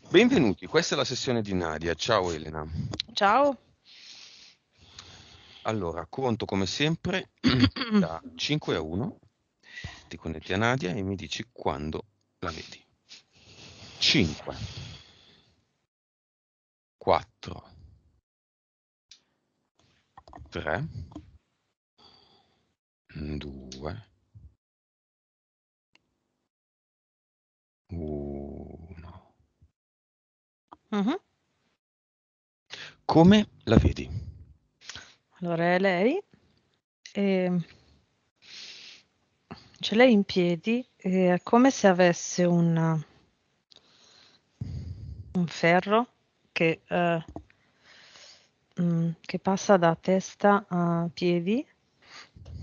Benvenuti, questa è la sessione di Nadia. Ciao Elena. Ciao. Allora, conto come sempre da 5 a 1, ti connetti a Nadia e mi dici quando la vedi. 5, 4, 3, 2, 1. Mhm. Come la vedi? Allora è lei, e c'è lei in piedi, e è come se avesse un ferro che, che passa da testa a piedi,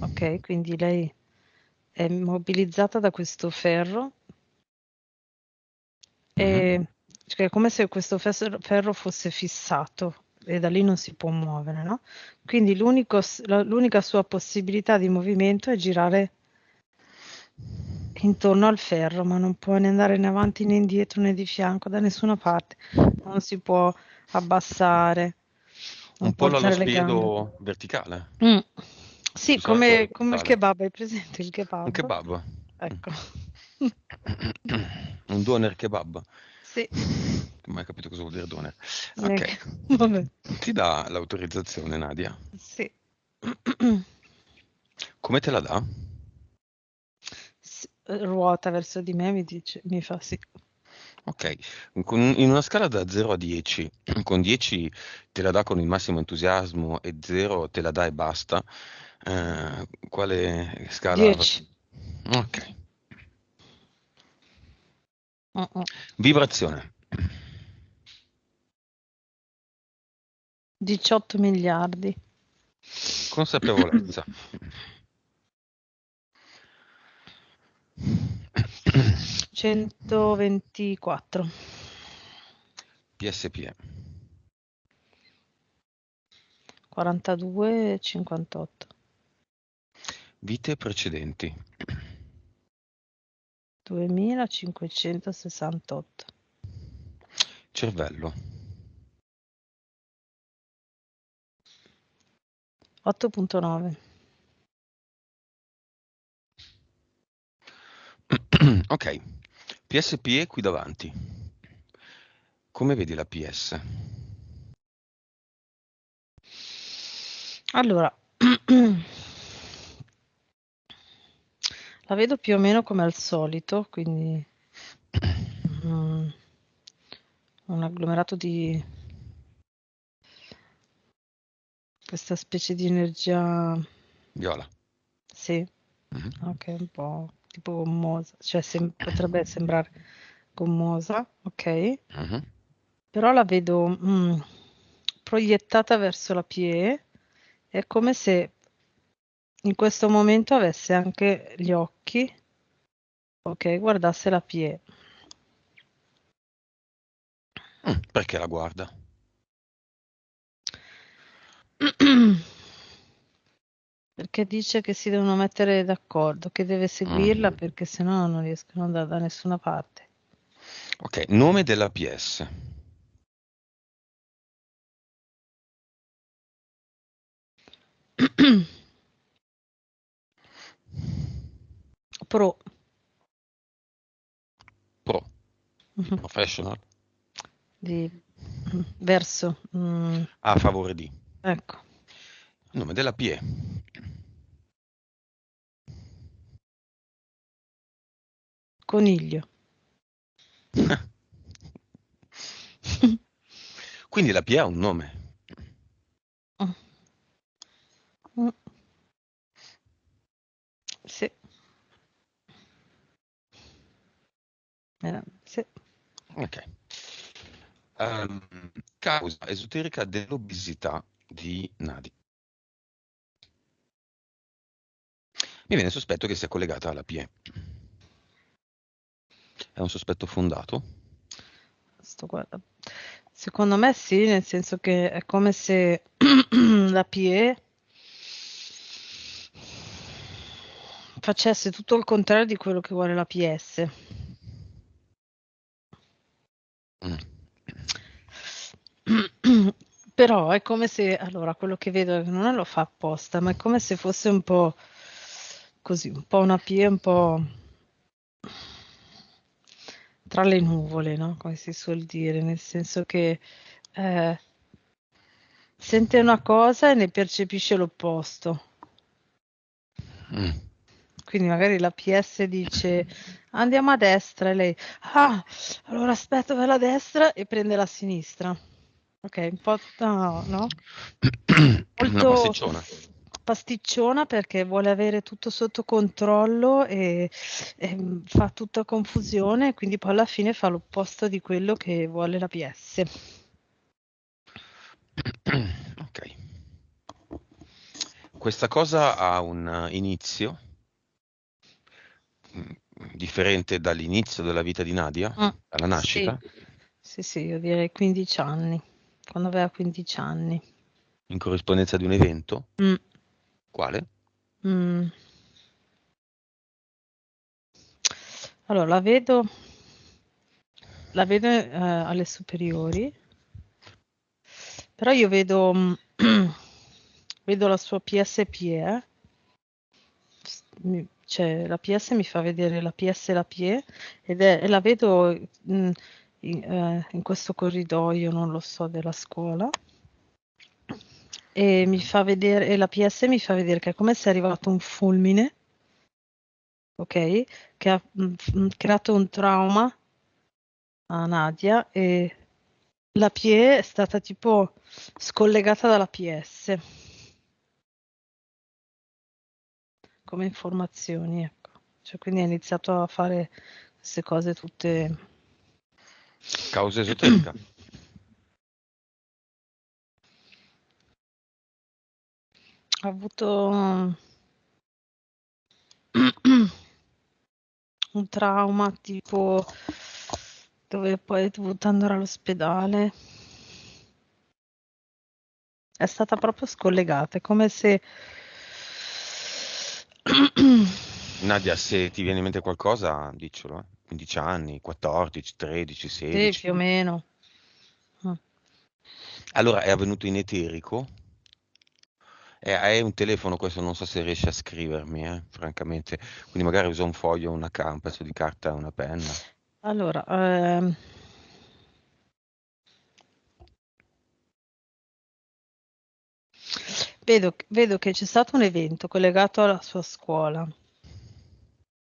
ok? Quindi lei è immobilizzata da questo ferro Mhm. e cioè, è come se questo ferro fosse fissato e da lì non si può muovere, no? Quindi l'unica sua possibilità di movimento è girare intorno al ferro, ma non può né andare né avanti né indietro né di fianco da nessuna parte. Non si può abbassare, non Un può pollo allo alzare le gambe. spiedo verticale, Mm. Sì, di solito come il orizzontale. kebab, hai presente il Un kebab? kebab. Ecco. Un doner kebab. Sì, Mai capito cosa vuol dire doner. Ok, neanche. Vabbè, ti dà l'autorizzazione Nadia. sì. Come te la dà? Ruota verso di me, mi dice, mi fa sì. Ok, in una scala da 0 a 10, con 10 te la dà con il massimo entusiasmo e 0 te la dà e basta, quale scala 10. avresti? Ok, Mm-mm. vibrazione, 18 miliardi. consapevolezza, 124. PSP, 42 e 58. vite precedenti, 2568. cervello, 8.9. ok, PSP qui davanti, come vedi la PS? Allora, la vedo più o meno come al solito, quindi mm, un agglomerato di questa specie di energia, Viola. sì, Mhm. anche un po' tipo gommosa, cioè potrebbe sembrare gommosa, ok? Mhm. Però la vedo proiettata verso la PE, è come se in questo momento avesse anche gli occhi, ok, guardasse la PE. Perché la guarda? Perché dice che si devono mettere d'accordo, che deve seguirla Mm. perché sennò non riescono ad andare da nessuna parte. Ok, nome della PS. Pro, Pro, di mhm, professional, di verso, a favore di. ecco, Nome della PE. coniglio. Quindi la PE ha un nome. Mm, sì, sì. Ok. Causa esoterica dell'obesità di Nadia. Mi viene il sospetto che sia collegata alla PE. È un sospetto fondato? Guarda. Secondo me sì, nel senso che è come se la PE facesse tutto il contrario di quello che vuole la PS. Mm. Però è come se, allora, quello che vedo non lo fa apposta, ma è come se fosse un po' così, un po' una pie, un po' tra le nuvole, no? Come si suol dire, nel senso che eh, sente una cosa e ne percepisce l'opposto. Mm. Quindi magari la PS dice andiamo a destra e lei, ah, allora aspetta per la destra e prende la sinistra. Ok, un po' no? Una Molto pasticciona. pasticciona perché vuole avere tutto sotto controllo e fa tutta confusione, quindi poi alla fine fa l'opposto di quello che vuole la PS. Ok. Questa cosa ha un inizio differente dall'inizio della vita di Nadia, Mm, alla sì, nascita, sì, io direi 15 anni, quando aveva 15 anni. in corrispondenza di un evento. Mm, Quale? mm. Allora, la vedo alle superiori, però io vedo, vedo la sua PSPE, cioè la PS mi fa vedere la PS e la PE e la vedo in questo corridoio, non lo so, della scuola. E mi fa vedere, e la PS mi fa vedere che è come se è arrivato un fulmine, ok? Che ha creato un trauma a Nadia e la PE è stata tipo scollegata dalla PS come informazioni, ecco. Cioè, quindi ha iniziato a fare queste cose tutte. Causa esoterica. Ha avuto un trauma tipo dove poi è dovuta andare all'ospedale. È stata proprio scollegata, è come se Nadia, se ti viene in mente qualcosa, diccelo. 15 anni, 14, 13, sì, 16. più o meno. Mm. Allora, è avvenuto in eterico? Hai un telefono, questo non so se riesci a scrivermi, francamente. Quindi magari usa un foglio, un pezzo di carta e una penna. Allora, vedo che c'è stato un evento collegato alla sua scuola,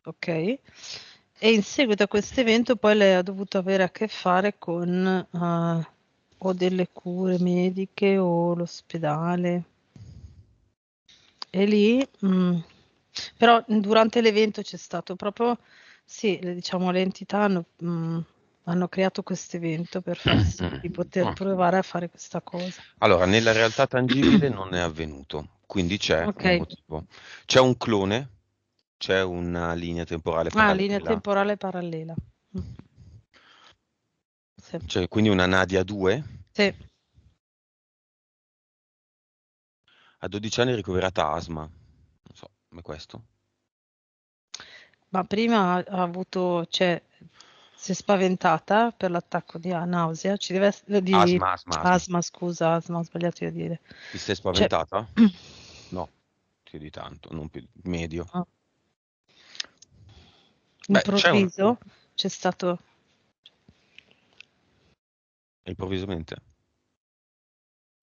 ok? E in seguito a questo evento poi lei ha dovuto avere a che fare con o delle cure mediche o l'ospedale. E lì, però durante l'evento c'è stato proprio, sì, diciamo le entità hanno creato questo evento per far sì di poter Ah. provare a fare questa cosa. Allora, nella realtà tangibile non è avvenuto, quindi c'è Ok, un motivo. C'è un clone, c'è una linea temporale linea parallela, temporale parallela. Mm, sì, cioè quindi una Nadia 2, sì, a 12 anni ricoverata asma. Non so, come questo? ma prima ha avuto, cioè, si è spaventata per l'attacco di nausea, ci deve essere di Asma, asma, asma. asma, scusa, asma, ho sbagliato io a dire. Ti sei Cioè, spaventata? No, più di tanto, non più, medio. no, Beh, c'è un... improvviso c'è stato. Improvvisamente?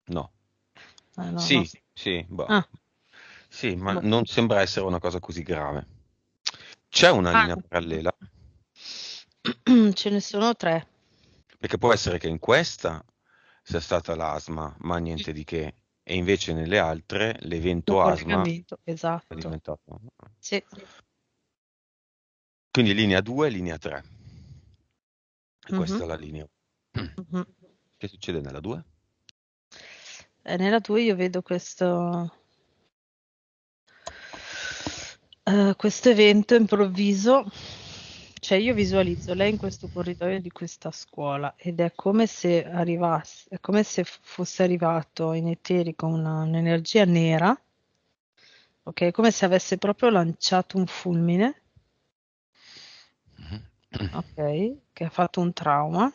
No. No, no. Sì, sì, boh. Ah, Sì, ma boh. non sembra essere una cosa così grave. C'è una Ah, linea parallela, ce ne sono tre. perché può essere che in questa sia stata l'asma, ma niente di che, e invece nelle altre Un l'evento asma collegamento, è esatto. diventato... Sì. Quindi linea 2 e linea 3. E Mhm, questa è la linea. mhm. Che succede nella 2? E nella tua io vedo questo evento improvviso, cioè io visualizzo lei in questo corridoio di questa scuola ed è come se arrivasse, è come se fosse arrivato in eterico un'energia nera, ok? Come se avesse proprio lanciato un fulmine, ok? Che ha fatto un trauma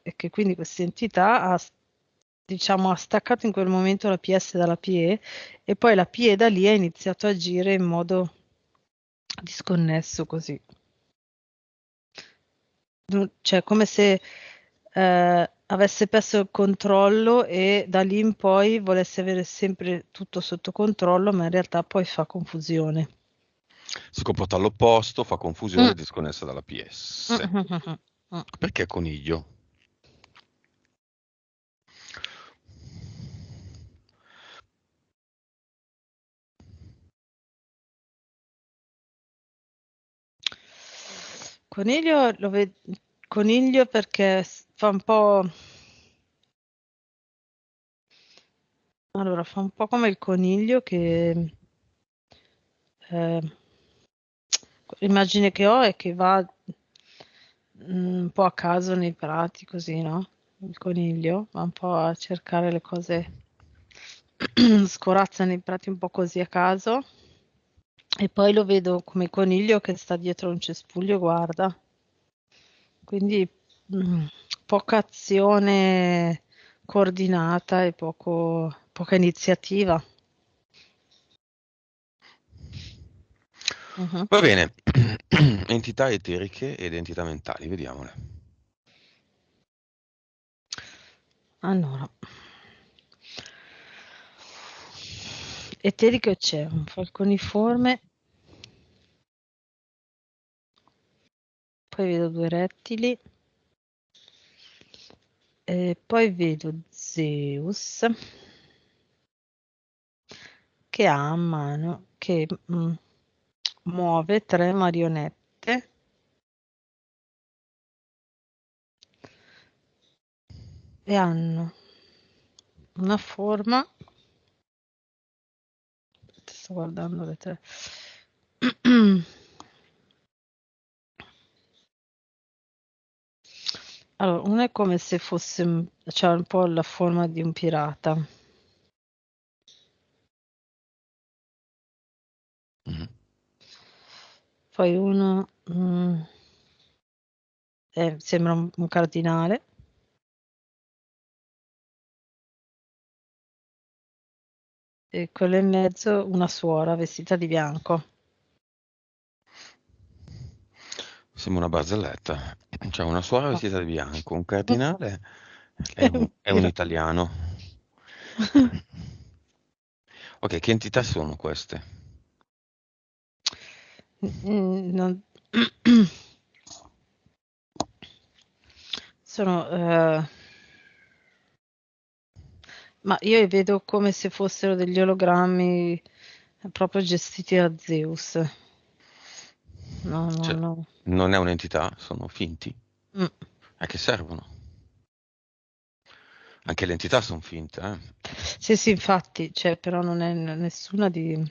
e che quindi questa entità ha, diciamo, ha staccato in quel momento la PS dalla PE e poi la PE da lì ha iniziato a agire in modo disconnesso così. Cioè come se avesse perso il controllo e da lì in poi volesse avere sempre tutto sotto controllo, ma in realtà poi fa confusione. Si comporta all'opposto, fa confusione, Mm, è disconnessa dalla PS. mm, mm, mm, mm. Perché coniglio? Coniglio lo vedo coniglio perché fa un po'. Allora, fa un po' come il coniglio che eh, l'immagine che ho è che va un po' a caso nei prati, così, no? Il coniglio va un po' a cercare le cose, scorazza nei prati un po' così a caso. E poi lo vedo come coniglio che sta dietro un cespuglio e guarda. Quindi poca azione coordinata e poca iniziativa. Mhm. Va bene, entità eteriche ed entità mentali, vediamole. Allora, eterico c'è un falconiforme, poi vedo due rettili, e poi vedo Zeus che ha a mano, che muove tre marionette e hanno una forma, sto guardando le tre, allora, una è come se fosse, c'ha un po' la forma di un pirata, Mhm. poi uno sembra un cardinale, e quello in mezzo una suora vestita di bianco. Sembra una barzelletta. C'è una suora No. vestita di bianco, un cardinale È è un è un pirata. italiano. Ok, che entità sono queste? Non sono, ma io li vedo come se fossero degli ologrammi proprio gestiti da Zeus. No, no, Cioè, no. non è un'entità, sono finti. Mm. A che servono? Anche le entità sono finte, eh? Sì, sì, infatti, cioè, però non è nessuna di.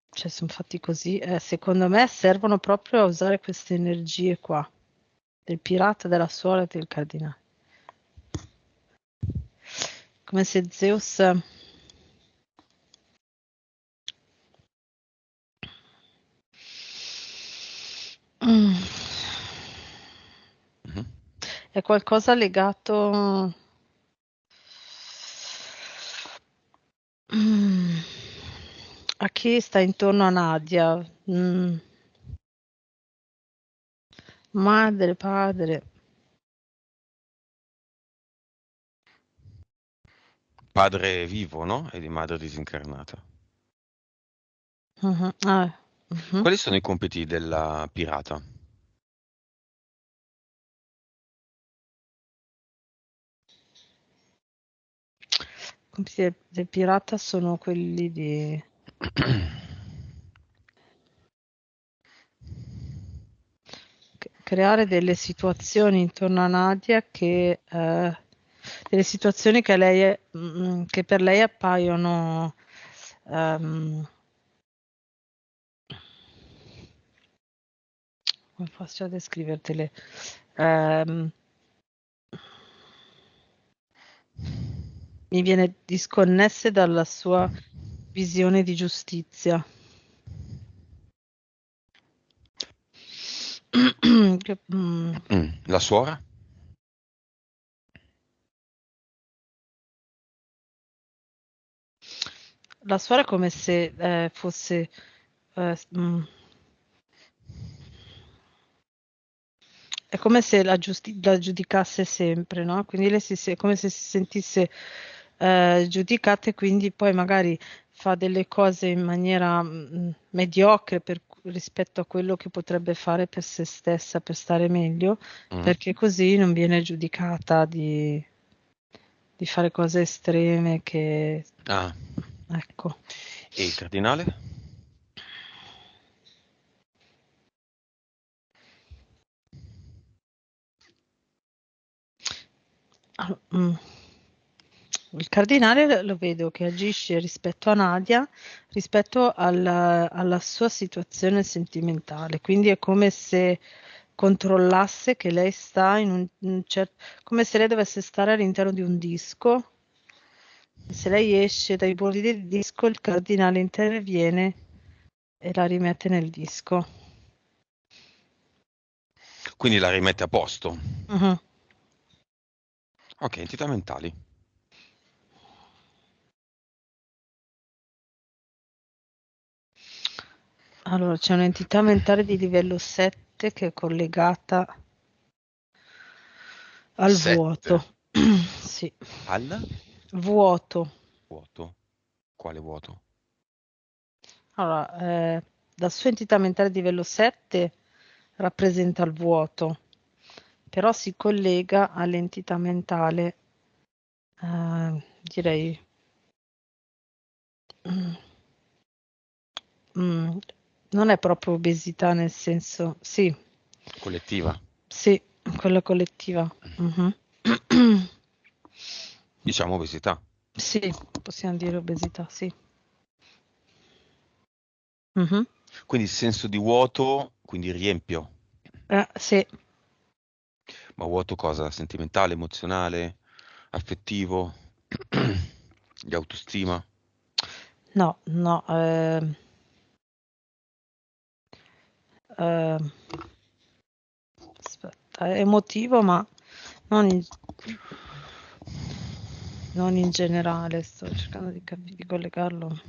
Cioè, sono fatti così. Secondo me servono proprio a usare queste energie qua, del pirata, della suora e del cardinale. Come se Zeus. Mm. Mhm. È qualcosa legato. Mm. A chi sta intorno a Nadia? Madre, padre. Padre vivo, no? E di madre disincarnata. Mhm. Ah, mhm. Quali sono i compiti della pirata? I compiti del pirata sono quelli di creare delle situazioni intorno a Nadia delle situazioni che, che per lei appaiono ehm, come faccio a descrivertele? Ehm, Mi viene disconnesse dalla sua visione di giustizia. Che, La suora? la suora è come se fosse è come se la giudicasse sempre, no? Quindi lei è come se si sentisse giudicata e quindi poi magari fa delle cose in maniera mediocre rispetto a quello che potrebbe fare per se stessa, per stare meglio, Mm. perché così non viene giudicata di fare cose estreme che, Ah, ecco. e il cardinale? Ah, il cardinale lo vedo che agisce rispetto a Nadia, rispetto alla sua situazione sentimentale, quindi è come se controllasse che lei sta in come se lei dovesse stare all'interno di un disco e se lei esce dai bordi del disco il cardinale interviene e la rimette nel disco. Quindi la rimette a posto. Mhm. Ok, entità mentali. Allora, c'è un'entità mentale di livello 7 che è collegata al 7. vuoto. Sì, Al vuoto. vuoto. Quale vuoto? Allora, la sua entità mentale di livello 7 rappresenta il vuoto, però si collega all'entità mentale, direi, mm, mm, non è proprio obesità nel senso, sì, Collettiva. sì, quella collettiva. Mhm. Diciamo obesità. Sì, possiamo dire obesità, sì. Mhm. Quindi il senso di vuoto, quindi riempio. Sì, Ma vuoto cosa? Sentimentale, emozionale, affettivo, di autostima? no, no, ehm, aspetta, è emotivo, ma non in, non in generale, sto cercando di collegarlo.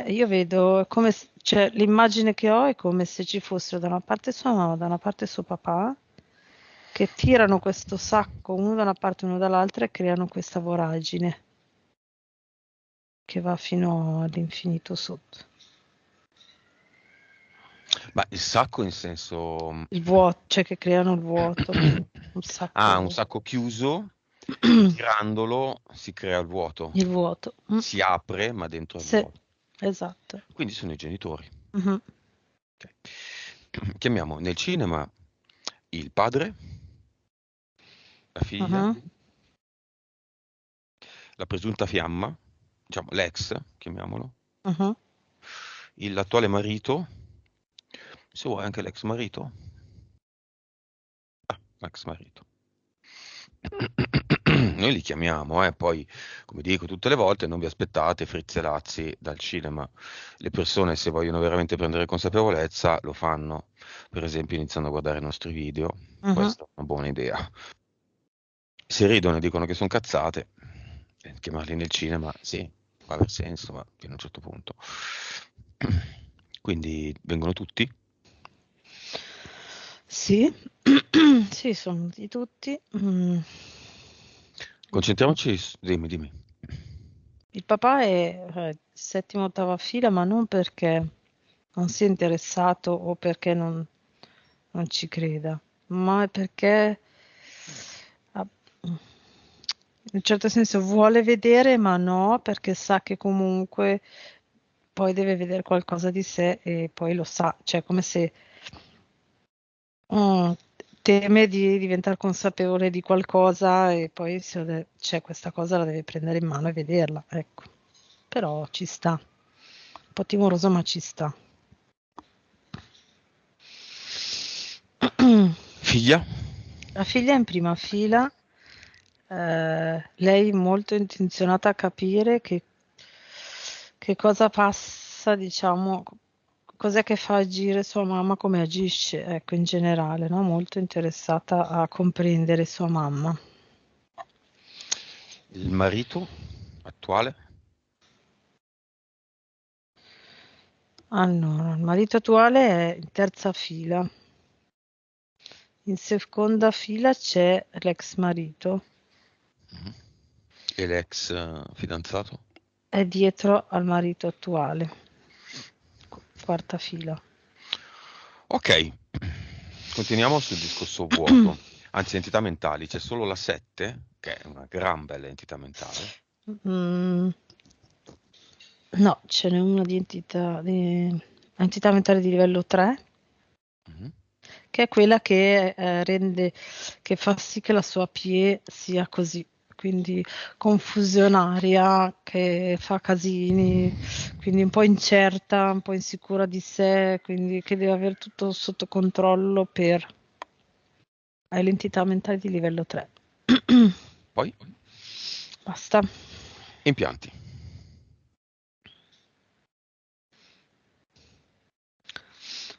Io vedo come cioè, l'immagine che ho è come se ci fossero da una parte sua mamma, da una parte suo papà, che tirano questo sacco uno da una parte e uno dall'altra e creano questa voragine che va fino all'infinito sotto. Ma il sacco in senso... Il vuoto, cioè che creano il vuoto, un Ah, un sacco, sacco chiuso e tirandolo si crea il vuoto. il vuoto. Si apre, ma dentro è Sì, vuoto. esatto. Quindi sono i genitori. Mhm, Ok. Chiamiamo nel cinema il padre, la figlia, mhm, la presunta fiamma, diciamo l'ex, chiamiamolo, mhm. l'attuale marito, se vuoi anche l'ex marito. Ah, ex marito. Noi li chiamiamo, poi, come dico tutte le volte, non vi aspettate frizzelazzi dal cinema. Le persone, se vogliono veramente prendere consapevolezza, lo fanno, per esempio iniziando a guardare i nostri video. Mhm. Questa è una buona idea. Se ridono e dicono che sono cazzate, chiamarli nel cinema, sì, può aver senso, ma fino a un certo punto. Quindi vengono tutti? Sì, sì, sono di tutti. Concentriamoci dimmi, dimmi. Il papà è settima, ottava fila, ma non perché non sia interessato o perché non ci creda, ma è perché ah, in un certo senso vuole vedere, ma no, perché sa che comunque poi deve vedere qualcosa di sé e poi lo sa, cioè come se mm, teme di diventare consapevole di qualcosa e poi cioè, questa cosa la deve prendere in mano e vederla, ecco. Però ci sta. Un po' timoroso, ma ci sta. Figlia? La figlia è in prima fila, lei molto intenzionata a capire che cosa passa, diciamo, cos'è che fa agire sua mamma, come agisce, ecco, in generale, no? Molto interessata a comprendere sua mamma. Il marito attuale? Allora, il marito attuale è in terza fila. In seconda fila c'è l'ex marito. Mhm. E l'ex fidanzato? È dietro al marito attuale. Quarta fila. Ok, continuiamo sul discorso vuoto. Anzi, entità mentali, c'è solo la 7, che è una gran bella entità mentale. Mm, no, ce n'è una di entità mentale di livello 3, Mhm. che è quella che fa sì che la sua PE sia così, quindi confusionaria, che fa casini, quindi un po' incerta, un po' insicura di sé, quindi che deve avere tutto sotto controllo è l'entità mentale di livello 3. Poi, Basta. impianti.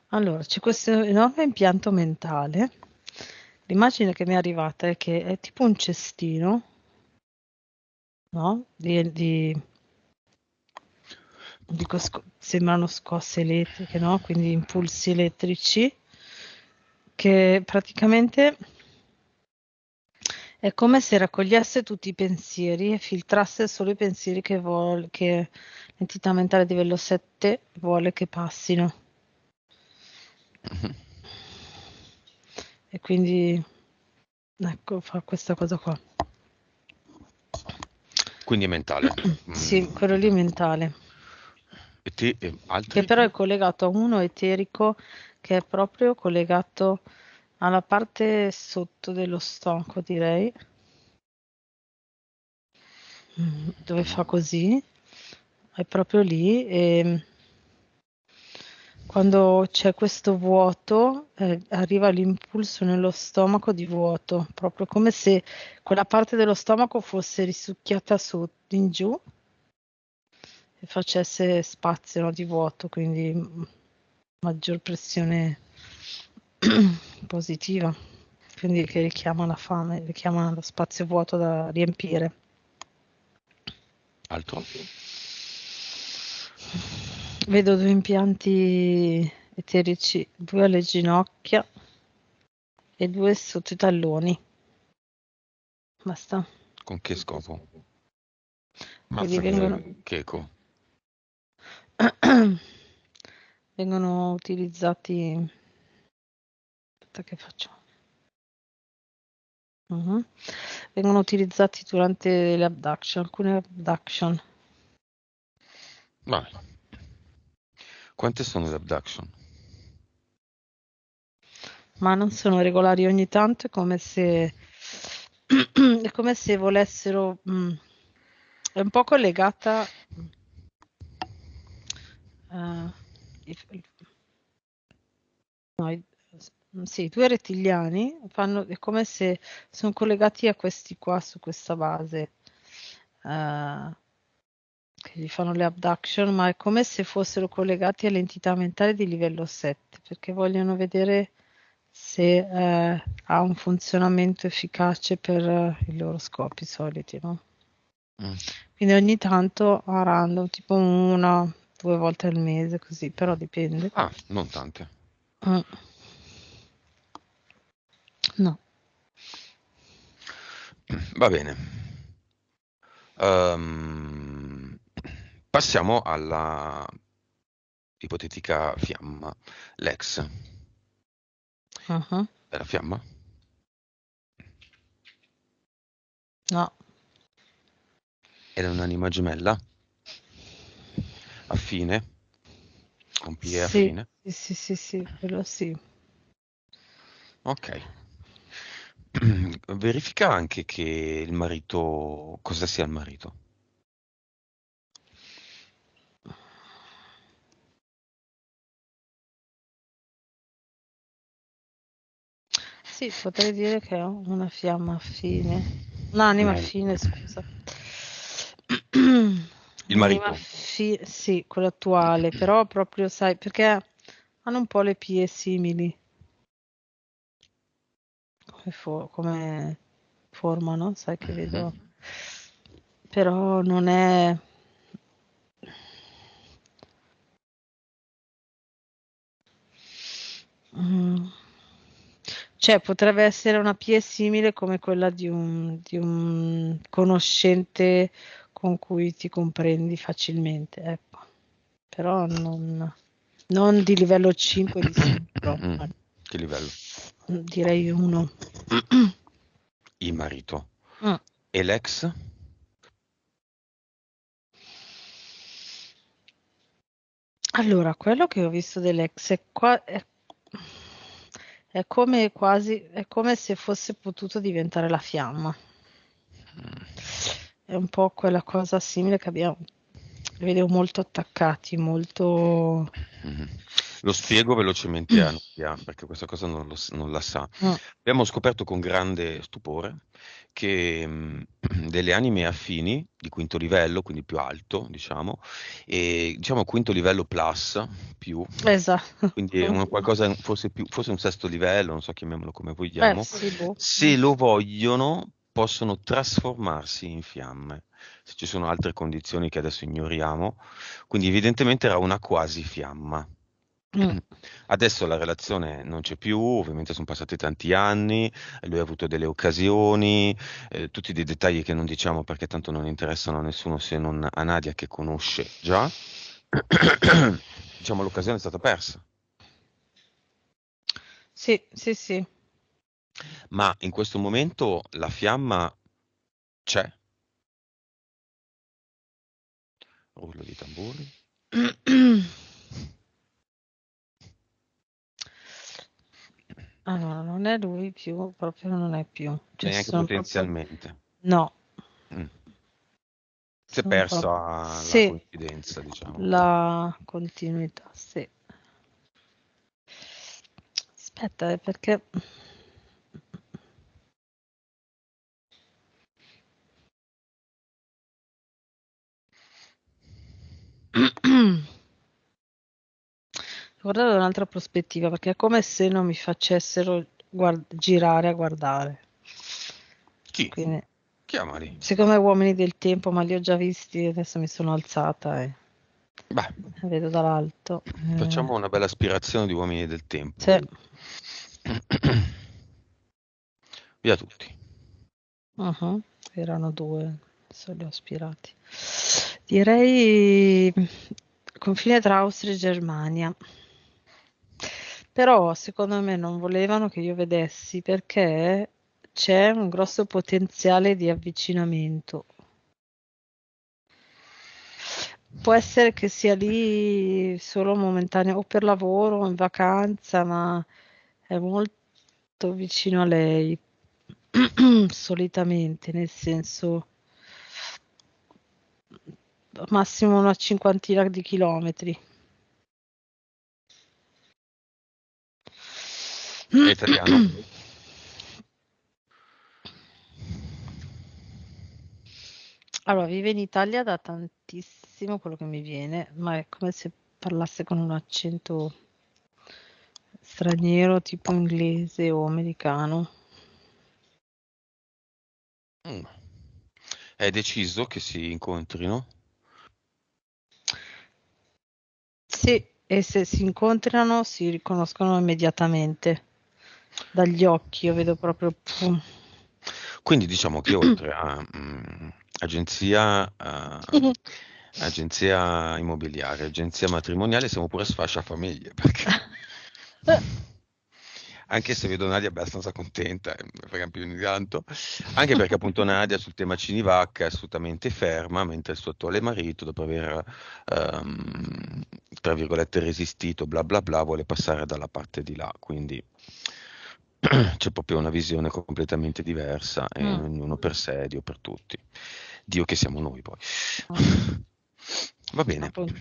Allora, c'è questo enorme impianto mentale. L'immagine che mi è arrivata è che è tipo un cestino, no? Sembrano scosse elettriche, no? Quindi impulsi elettrici, che praticamente è come se raccogliesse tutti i pensieri e filtrasse solo i pensieri che l'entità mentale di livello 7 vuole che passino. Mhm. E quindi, ecco, fa questa cosa qua. Quindi è mentale. Sì, quello lì mentale, E te, e che altri? però è collegato a uno eterico che è proprio collegato alla parte sotto dello stomaco, direi, dove Mhm. fa così, è proprio lì e quando c'è questo vuoto arriva l'impulso nello stomaco di vuoto, proprio come se quella parte dello stomaco fosse risucchiata sotto, in giù e facesse spazio, no, di vuoto, quindi maggior pressione positiva, quindi che richiama la fame, richiama lo spazio vuoto da riempire. Altro? Vedo due impianti eterici, due alle ginocchia e due sotto i talloni. Basta. Con che scopo? Quelli Mazza che eco. vengono utilizzati. Aspetta che faccio. Mhm. Vengono utilizzati durante le abduction, alcune abduction. Vai. Quante sono le abduction? Ma non sono regolari ogni tanto, è come se volessero, è un po' collegata, eh, no, sì, i due rettiliani è come se sono collegati a questi qua su questa base, eh, che gli fanno le abduction, ma è come se fossero collegati all'entità mentale di livello 7, perché vogliono vedere se ha un funzionamento efficace per i loro scopi soliti, no? Mm. Quindi ogni tanto a random, tipo una, due volte al mese, così, però dipende. Ah, non tante. Mm. No. Va bene. Ehm, passiamo alla ipotetica fiamma. L'ex. Mhm. È la fiamma? No. Ed è un'anima gemella? Affine? Con PE Sì, affine? sì, sì, sì, sì, quello sì. Ok. Verifica anche che il marito, cosa sia il marito. Sì, potrei dire che è una fiamma affine. Un'anima affine, scusa. Il Un'anima marito. affine, sì, quella attuale, però proprio, sai, perché hanno un po' le pie simili come forma, no? Sai che Mhm. vedo. però non è... Mm. Cioè, potrebbe essere una PE simile come quella di un conoscente con cui ti comprendi facilmente, ecco. Però non di livello 5 di sicuro, Che livello? direi 1. Il marito. Mm. E l'ex? Allora, quello che ho visto dell'ex è come quasi, è come se fosse potuto diventare la fiamma. È un po' quella cosa simile che abbiamo. Li vedevo molto attaccati, molto... Mhm. Lo spiego velocemente a Nuria, perché questa cosa non la sa. Mm, Abbiamo scoperto con grande stupore che delle anime affini di quinto livello, quindi più alto, diciamo, e diciamo quinto livello plus, più, esatto. quindi è qualcosa, forse un sesto livello, non so, chiamiamolo come vogliamo, Sì, boh. se lo vogliono possono trasformarsi in fiamme. Se ci sono altre condizioni che adesso ignoriamo, quindi evidentemente era una quasi fiamma. Mm. Adesso la relazione non c'è più, ovviamente sono passati tanti anni, lui ha avuto delle occasioni, tutti dei dettagli che non diciamo perché tanto non interessano a nessuno se non a Nadia che conosce già. Diciamo l'occasione è stata persa, Sì, sì, sì. ma in questo momento la fiamma c'è, rullo di tamburi, Allora, non è lui più, proprio non è più. Cioè, neanche sono proprio... potenzialmente. No, Mm. Si è sono proprio... persa la Sì, coincidenza, diciamo. la continuità, sì. Aspetta, perché... Guardare da un'altra prospettiva, perché è come se non mi facessero girare a guardare. Chi? Quindi, Chiamali. secondo me uomini del tempo, ma li ho già visti, adesso mi sono alzata e Beh, vedo dall'alto. facciamo una bella aspirazione di uomini del tempo. Sì. Via tutti. Mhm. Erano due, adesso li ho aspirati. Direi confine tra Austria e Germania. Però secondo me non volevano che io vedessi perché c'è un grosso potenziale di avvicinamento. Può essere che sia lì solo momentaneo o per lavoro o in vacanza, ma è molto vicino a lei, solitamente, nel senso massimo una cinquantina di chilometri. È italiano? Allora, vive in Italia da tantissimo, quello che mi viene, ma è come se parlasse con un accento straniero, tipo inglese o americano. Mm. È deciso che si incontrino? Sì, e se si incontrano si riconoscono immediatamente dagli occhi, io vedo proprio... pum. Quindi diciamo che oltre a agenzia, agenzia immobiliare, agenzia matrimoniale, siamo pure sfascia famiglie, perché anche se vedo Nadia abbastanza contenta, mi frega più di tanto, anche perché appunto Nadia sul tema Cinivacca è assolutamente ferma, mentre il suo attuale marito, dopo aver, tra virgolette, resistito, bla bla bla, vuole passare dalla parte di là, quindi c'è proprio una visione completamente diversa, e Mm, ognuno per sé, Dio per tutti. Dio che siamo noi poi. Va bene, appunto.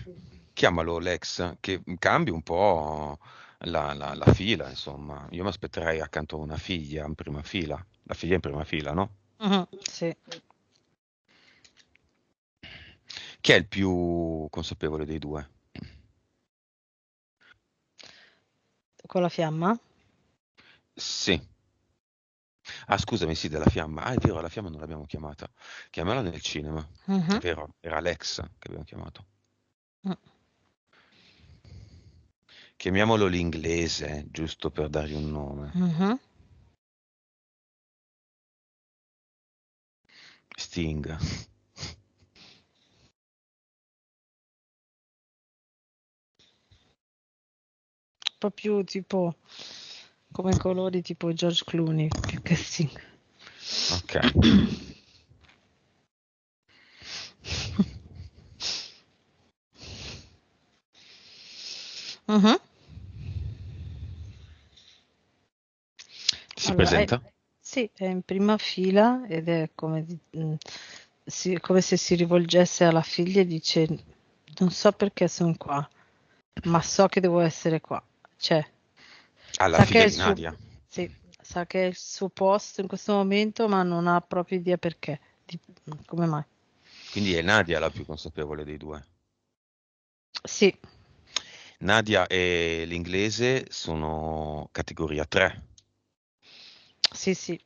chiamalo Lex, che cambi un po' la fila, insomma. Io mi aspetterei accanto a una figlia in prima fila. La figlia in prima fila, no? Mhm, sì, Chi è il più consapevole dei due? con la fiamma? Sì. Ah, scusami, sì, della fiamma. Ah, è vero, la fiamma non l'abbiamo chiamata. Chiamala nel cinema. È Mhm. vero, era Alex che abbiamo chiamato. Mm. Chiamiamolo l'inglese, giusto per dargli un nome. Mhm. Sting. Un po' più tipo come colori tipo George Clooney, più che Sting. Ok. Mhm. Si Allora, presenta? sì, è in prima fila ed è come se si rivolgesse alla figlia e dice: Non so perché sono qua, ma so che devo essere qua. Cioè, Alla sa che figlia è il di suo, Nadia. sì, sa che è il suo posto in questo momento, ma non ha proprio idea perché, come mai. Quindi è Nadia la più consapevole dei due. Sì, Nadia e l'inglese sono categoria 3. sì, sì.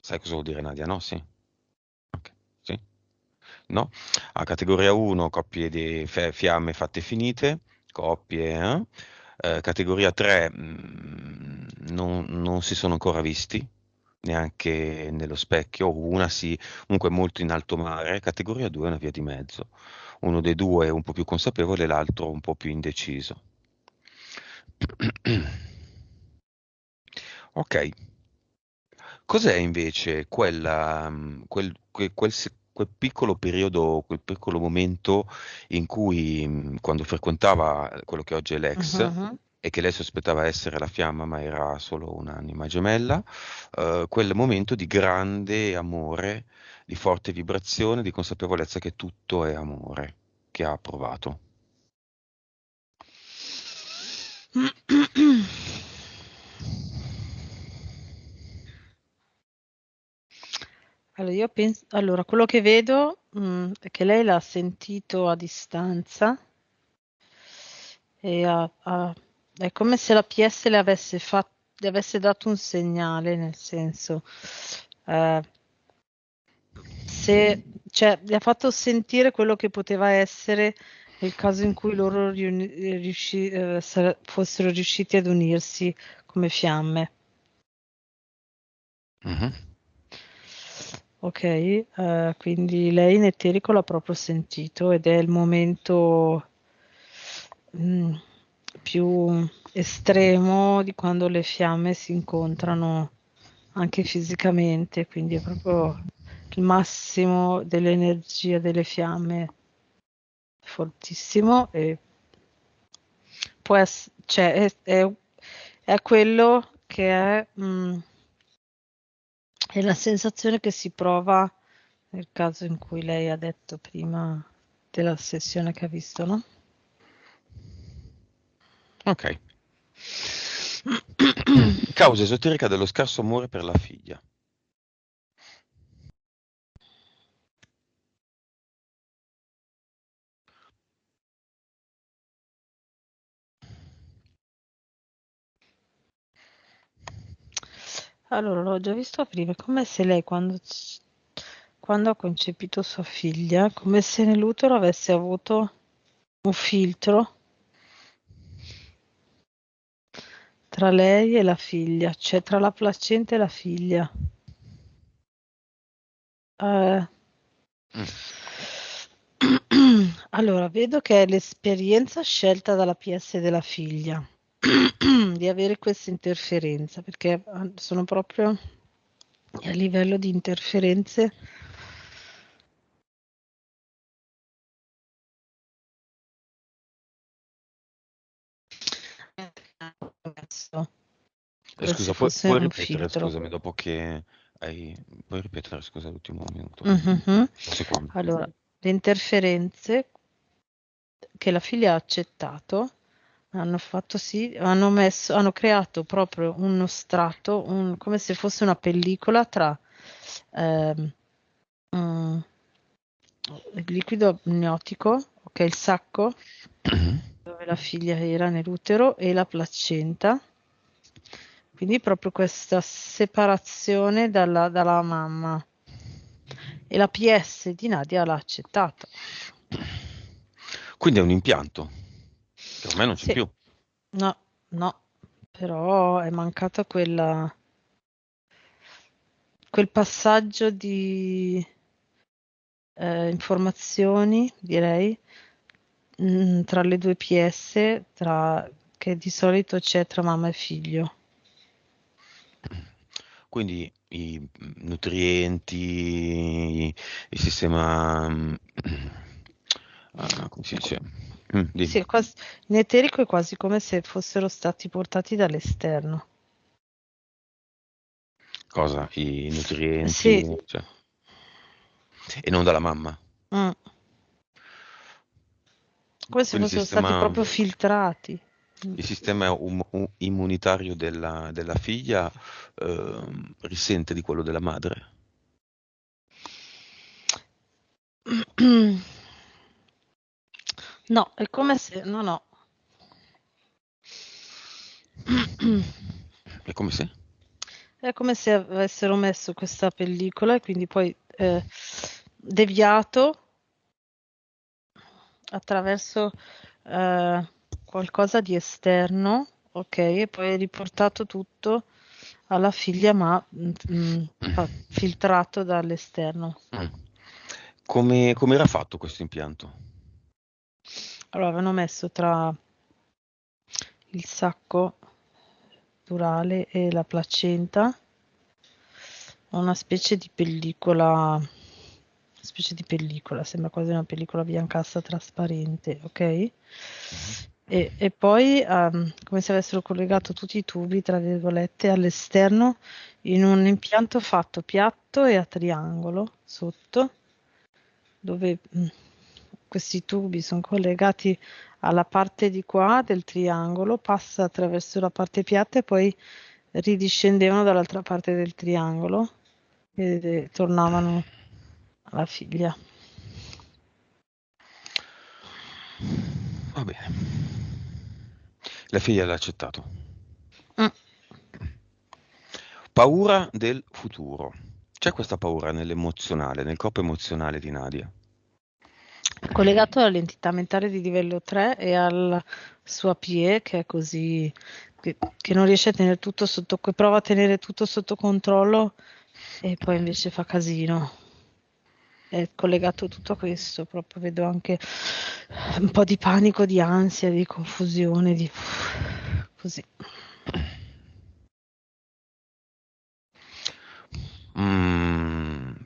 Sai cosa vuol dire Nadia, no? Sì. Ok. Sì. No? A categoria 1 coppie di fiamme fatte e finite, coppie, eh? Categoria 3 non si sono ancora visti, neanche nello specchio, una sì, comunque molto in alto mare, categoria 2 è una via di mezzo. Uno dei due è un po' più consapevole, l'altro un po' più indeciso. Ok, cos'è invece quel piccolo periodo, quel piccolo momento in cui, quando frequentava quello che oggi è l'ex, Mhm. e che lei sospettava essere la fiamma, ma era solo un'anima gemella, quel momento di grande amore, di forte vibrazione, di consapevolezza che tutto è amore, che ha provato. Allora, io penso, allora, quello che vedo, è che lei l'ha sentito a distanza e è come se la PS le avesse dato un segnale, nel senso, eh, se, cioè, le ha fatto sentire quello che poteva essere nel caso in cui loro fossero riusciti ad unirsi come fiamme. Mhm. Ok, quindi lei in eterico l'ha proprio sentito ed è il momento mm, più estremo di quando le fiamme si incontrano anche fisicamente, quindi è proprio il massimo dell'energia delle fiamme fortissimo e cioè, è quello che è la sensazione che si prova nel caso in cui lei ha detto prima della sessione che ha visto, no? Ok. Causa esoterica dello scarso amore per la figlia. Allora, l'ho già visto prima, è come se lei quando ha concepito sua figlia, come se nell'utero avesse avuto un filtro tra lei e la figlia, cioè tra la placenta e la figlia. Eh, Mm. allora, vedo che è l'esperienza scelta dalla PS della figlia di avere questa interferenza, perché sono proprio a livello di interferenze. Come se Scusa, fosse puoi un ripetere, filtro. scusami, dopo che hai... Puoi ripetere, scusa, l'ultimo minuto, Mhm. un secondo. Allora, le interferenze che la figlia ha accettato hanno fatto sì, hanno creato proprio uno strato, come se fosse una pellicola tra ehm, mm, il liquido amniotico, ok, il sacco dove la figlia era nell'utero e la placenta Quindi proprio questa separazione dalla mamma. E la PS di Nadia l'ha accettata. Quindi è un impianto che ormai non c'è Sì, più. no, no, però è mancata quel passaggio di informazioni, direi, tra le due PS, che di solito c'è tra mamma e figlio. Quindi i nutrienti, il sistema, come si dice? Sì, Dimmi. in eterico è quasi come se fossero stati portati dall'esterno. Cosa? I Sì, nutrienti, cioè, e non dalla mamma. mm, come se Quindi fossero stati proprio filtrati. il sistema immunitario della figlia risente di quello della madre. No, è come se... No, no. È come se? È come se avessero messo questa pellicola e quindi poi deviato attraverso qualcosa di esterno, ok, e poi riportato tutto alla figlia, ma filtrato dall'esterno. Mm. Come era fatto questo impianto? Allora, avevano messo tra il sacco durale e la placenta una specie di pellicola, sembra quasi una pellicola biancastra trasparente, ok? Mhm. E poi come se avessero collegato tutti i tubi, tra virgolette, all'esterno in un impianto fatto piatto e a triangolo sotto, dove questi tubi sono collegati alla parte di qua del triangolo, passa attraverso la parte piatta e poi ridiscendevano dall'altra parte del triangolo e tornavano alla figlia. Va bene. La figlia l'ha accettato. Mm. Paura del futuro. C'è questa paura nell'emozionale, nel corpo emozionale di Nadia. Collegato all'entità mentale di livello 3 e alla sua PE che è così, che non riesce a tenere tutto sotto, che prova a tenere tutto sotto controllo e poi invece fa casino. È collegato tutto a questo, proprio vedo anche un po' di panico, di ansia, di confusione, di così.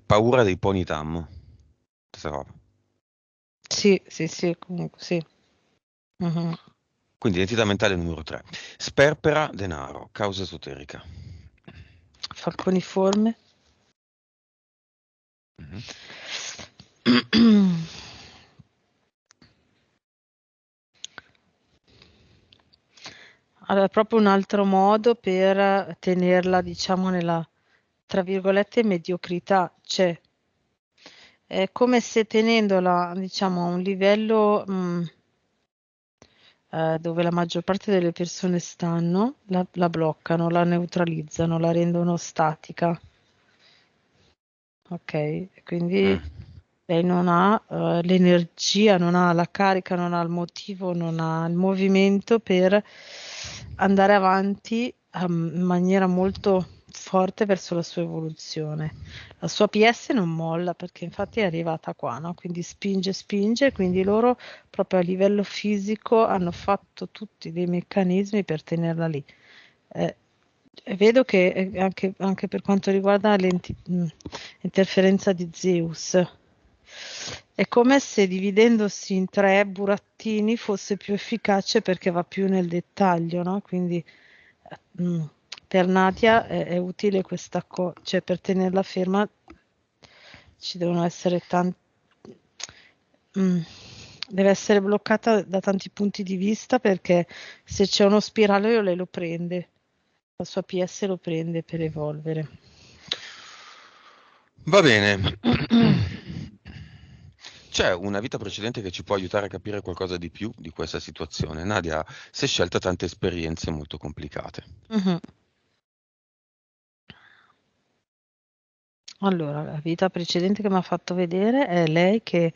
Paura dei ponytam. Questa roba. Sì, sì, sì, comunque sì. Mhm. Quindi identità mentale numero 3. Sperpera denaro, causa esoterica. Falconiforme. Mhm. Allora, è proprio un altro modo per tenerla, diciamo, nella, tra virgolette, mediocrità. Cioè, è come se tenendola, diciamo, a un livello dove la maggior parte delle persone stanno, la bloccano, la neutralizzano, la rendono statica. Ok? Quindi Mm. lei non ha l'energia, non ha la carica, non ha il motivo, non ha il movimento per andare avanti in maniera molto forte verso la sua evoluzione. La sua PS non molla perché infatti è arrivata qua, no? Quindi spinge, spinge, quindi loro proprio a livello fisico hanno fatto tutti dei meccanismi per tenerla lì. Eh, e vedo che anche per quanto riguarda l'interferenza di Zeus, è come se dividendosi in tre burattini fosse più efficace perché va più nel dettaglio, no? Quindi mm, per Nadia è utile questa cosa, cioè per tenerla ferma ci devono essere tanti... deve essere bloccata da tanti punti di vista perché se c'è uno spiraglio lei lo prende, la sua PS lo prende per evolvere. Va bene. C'è una vita precedente che ci può aiutare a capire qualcosa di più di questa situazione. Nadia si è scelta tante esperienze molto complicate. Mhm. Allora, la vita precedente che mi ha fatto vedere è lei che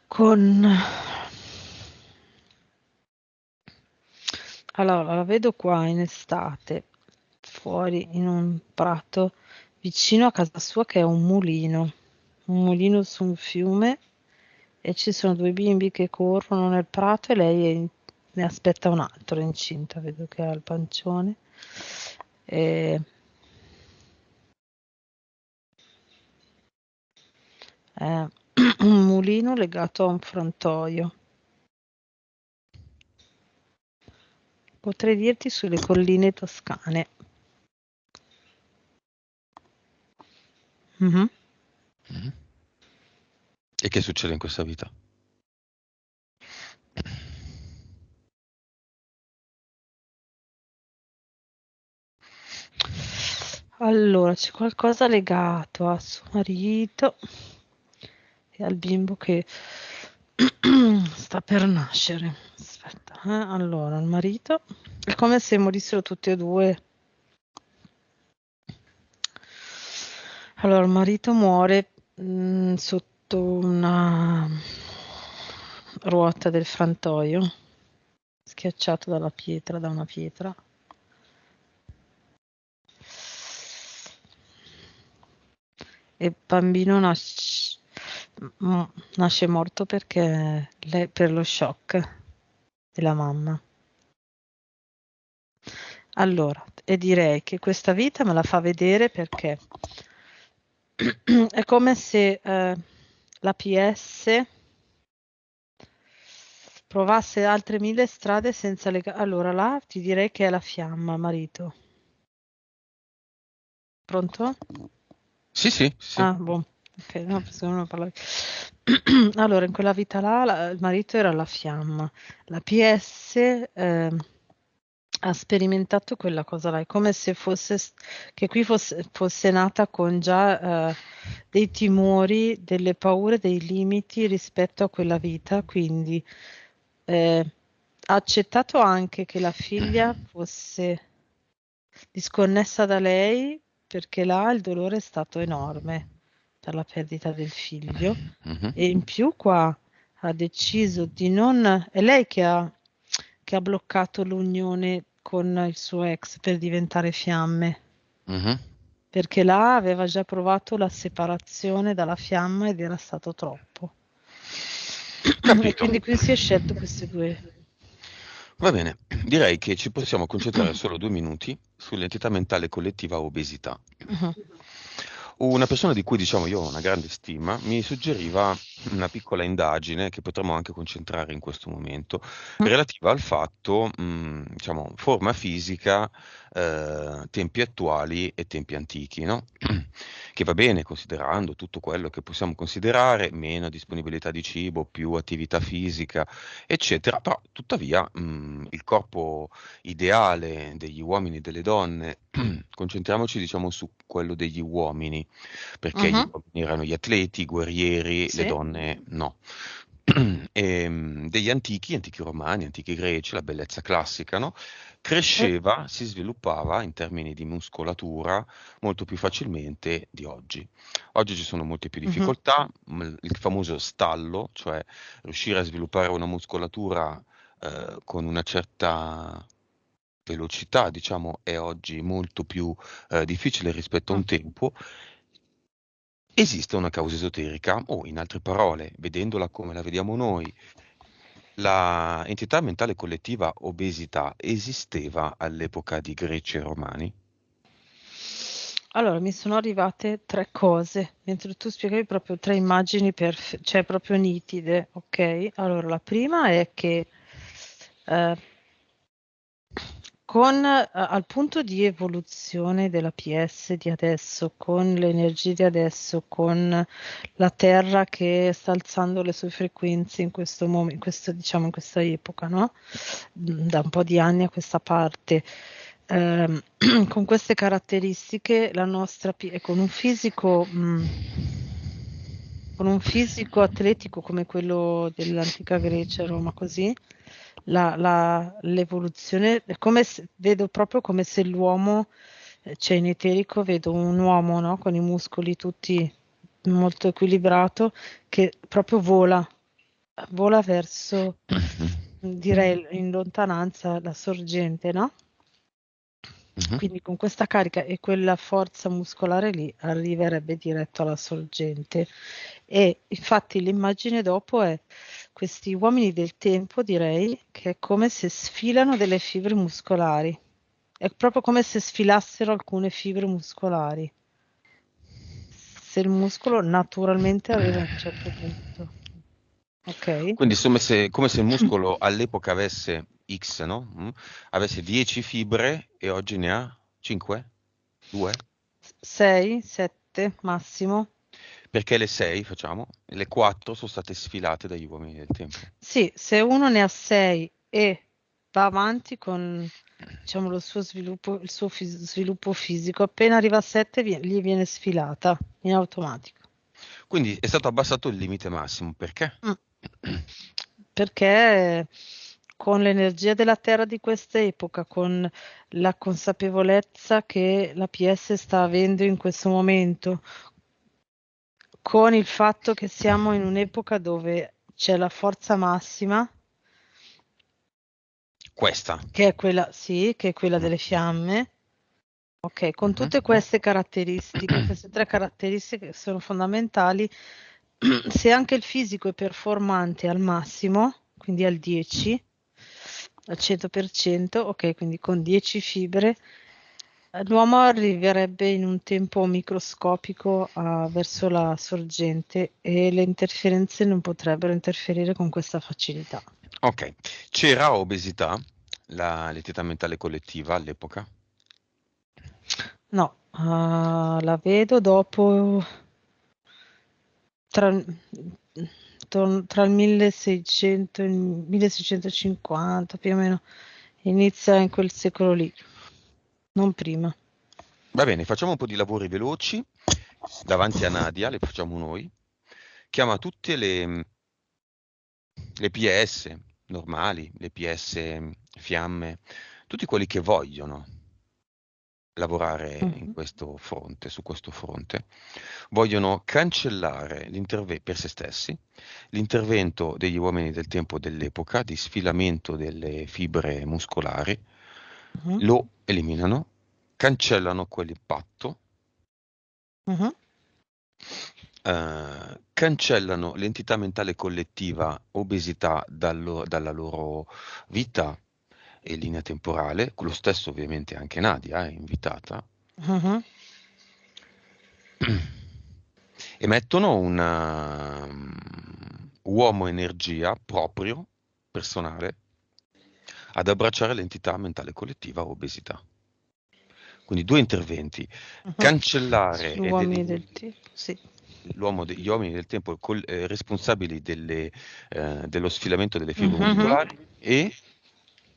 con... Allora, la vedo qua in estate, fuori in un prato vicino a casa sua che è un mulino su un fiume e ci sono due bimbi che corrono nel prato e ne aspetta un altro, è incinta, vedo che ha il pancione. E, è un mulino legato a un frantoio. Potrei dirti sulle colline toscane. Mhm. Mhm. E che succede in questa vita? Allora, c'è qualcosa legato a suo marito e al bimbo che sta per nascere. Aspetta, allora, il marito è come se morissero tutti e due. Allora, il marito muore sotto una ruota del frantoio, schiacciato dalla pietra, da una pietra. E il bambino nasce morto perché per lo shock della mamma. Allora, e direi che questa vita me la fa vedere perché è come se la PS provasse altre 1000 strade senza legare. Allora, là ti direi che è la fiamma, marito. Pronto? Sì, sì, sì. Ah, boh. Ok, no, perché non parlavi. Allora, in quella vita là il marito era la fiamma. La PS ha sperimentato quella cosa là, è come se che qui fosse nata con già dei timori, delle paure, dei limiti rispetto a quella vita, quindi ha accettato anche che la figlia fosse disconnessa da lei perché là il dolore è stato enorme per la perdita del figlio Mhm. e in più qua ha deciso di non... È lei che ha bloccato l'unione con il suo ex per diventare fiamme, Mhm. perché là aveva già provato la separazione dalla fiamma ed era stato troppo. E Capito. quindi qui si è scelto queste due. Va bene, direi che ci possiamo concentrare solo 2 minuti sull'entità mentale collettiva obesità. Mhm. Una persona di cui diciamo io ho una grande stima mi suggeriva una piccola indagine che potremmo anche concentrare in questo momento, relativa al fatto, diciamo, forma fisica, tempi attuali e tempi antichi, no? Che va bene considerando tutto quello che possiamo considerare, meno disponibilità di cibo, più attività fisica, eccetera, però tuttavia il corpo ideale degli uomini e delle donne, concentriamoci diciamo su quello degli uomini, perché gli Mhm. uomini erano gli atleti, i guerrieri, le Sì. donne no. Degli antichi romani, antichi greci, la bellezza classica, no? Eh, Cresceva, si sviluppava in termini di muscolatura molto più facilmente di oggi. Oggi ci sono molte più mhm. difficoltà, il famoso stallo, cioè riuscire a sviluppare una muscolatura con una certa velocità, diciamo, è oggi molto più difficile rispetto a Mm. un tempo. Esiste una causa esoterica, o in altre parole, vedendola come la vediamo noi, la entità mentale collettiva obesità esisteva all'epoca di Greci e Romani? Allora, mi sono arrivate tre cose, mentre tu spiegavi proprio tre immagini cioè proprio nitide, ok? Allora, la prima è che eh, al punto di evoluzione della PS di adesso, con le energie di adesso, con la Terra che sta alzando le sue frequenze in questo momento, diciamo, in questa epoca, no? Da un po' di anni a questa parte. Ehm, con queste caratteristiche la nostra e con un fisico atletico come quello dell'antica Grecia e Roma, così, l'evoluzione è vedo proprio come se l'uomo Cioè in eterico vedo un uomo, no? Con i muscoli tutti molto equilibrato, che proprio vola verso, direi in lontananza, la sorgente, no? Mhm. Quindi con questa carica e quella forza muscolare lì arriverebbe diretto alla sorgente. E infatti l'immagine dopo è questi uomini del tempo, direi, che è come se sfilano delle fibre muscolari. È proprio come se sfilassero alcune fibre muscolari. Se il muscolo naturalmente arriva a un certo punto. Ok? Quindi come se il muscolo all'epoca avesse X, no? Avesse 10 fibre e oggi ne ha 5? 2? 6, 7 massimo. Perché le 6, facciamo, le 4 sono state sfilate dagli uomini del tempo. Sì, se uno ne ha 6 e va avanti con, diciamo, lo suo sviluppo, il suo sviluppo fisico, appena arriva a 7 gli viene sfilata in automatico. Quindi è stato abbassato il limite massimo, perché? Mm. Perché con l'energia della Terra di questa epoca, con la consapevolezza che la PS sta avendo in questo momento, con il fatto che siamo in un'epoca dove c'è la forza massima, Questa. che è quella, sì, che è quella Mm. delle fiamme. Ok, con Mhm. tutte queste caratteristiche, queste tre caratteristiche che sono fondamentali, se anche il fisico è performante al massimo, quindi al 10, al 100%, ok, quindi con 10 fibre, l'uomo arriverebbe in un tempo microscopico verso la sorgente e le interferenze non potrebbero interferire con questa facilità. Ok, c'era obesità, l'entità mentale collettiva all'epoca? No, la vedo dopo tra, tra il 1600 e il 1650 più o meno, inizia in quel secolo lì, non prima. Va bene, facciamo un po' di lavori veloci davanti a Nadia, le facciamo noi. Chiama tutte le PS normali, le PS fiamme, tutti quelli che vogliono lavorare in Mhm, questo fronte, su questo fronte, vogliono cancellare l'intervento per se stessi, l'intervento degli uomini del tempo dell'epoca di sfilamento delle fibre muscolari, mhm, lo eliminano, cancellano quell'impatto, mhm, cancellano l'entità mentale collettiva obesità dalla loro vita e linea temporale, lo stesso ovviamente anche Nadia è invitata, mhm. emettono un uomo energia proprio, personale, ad abbracciare l'entità mentale collettiva obesità. Quindi due interventi, Mhm. cancellare Sugli uomini del tempo, sì. gli uomini del tempo responsabili dello sfilamento delle fibre Mhm. muscolari e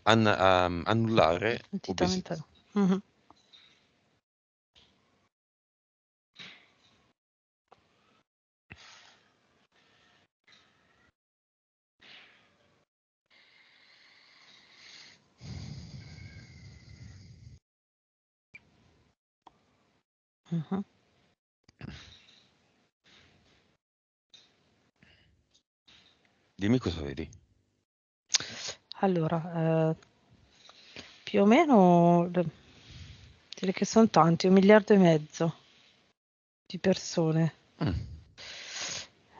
annullare Entità obesità. mentale. Mhm. Mhm. Dimmi cosa vedi. Allora, più o meno direi che sono tanti, 1,5 miliardi di persone. Mm,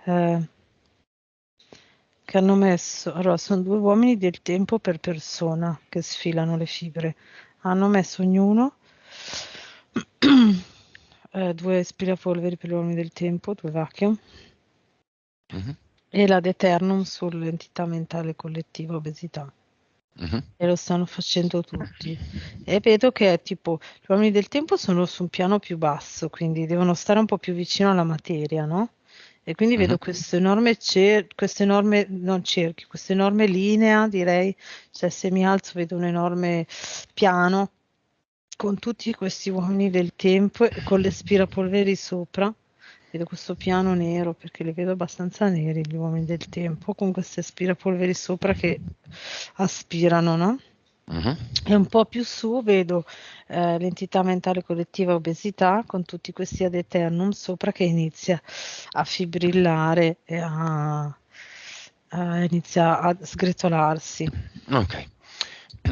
Eh, che hanno messo, allora sono due uomini del tempo per persona che sfilano le fibre, hanno messo ognuno due aspirapolveri per gli uomini del tempo, due vacuum, mhm, e l'ad eternum sull'entità mentale collettiva obesità. mhm, E lo stanno facendo tutti. E vedo che è tipo, gli uomini del tempo sono su un piano più basso, quindi devono stare un po' più vicino alla materia, no? E quindi mhm. vedo questo enorme, non cerchio, questa enorme linea, direi, cioè se mi alzo vedo un enorme piano con tutti questi uomini del tempo e con le aspirapolveri sopra. Vedo questo piano nero perché li vedo abbastanza neri gli uomini del tempo con questi aspirapolveri sopra che aspirano, no? Mhm. E un po' più su vedo l'entità mentale collettiva obesità con tutti questi ad eternum sopra che inizia a fibrillare e inizia a sgretolarsi. Ok.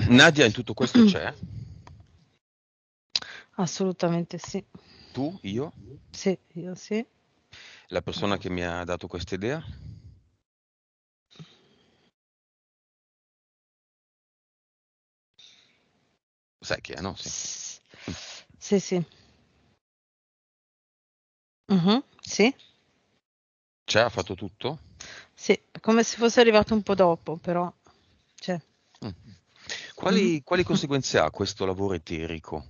Nadia in tutto questo c'è? Assolutamente sì. Tu? Io? Sì, io sì. La persona che mi ha dato questa idea? Sai chi è, no? Sì. Mm. Sì, sì. Mhm, sì, C'è, ha fatto tutto? sì, è come se fosse arrivato un po' dopo, però. Cioè, Mm. mhm. Quali conseguenze ha questo lavoro eterico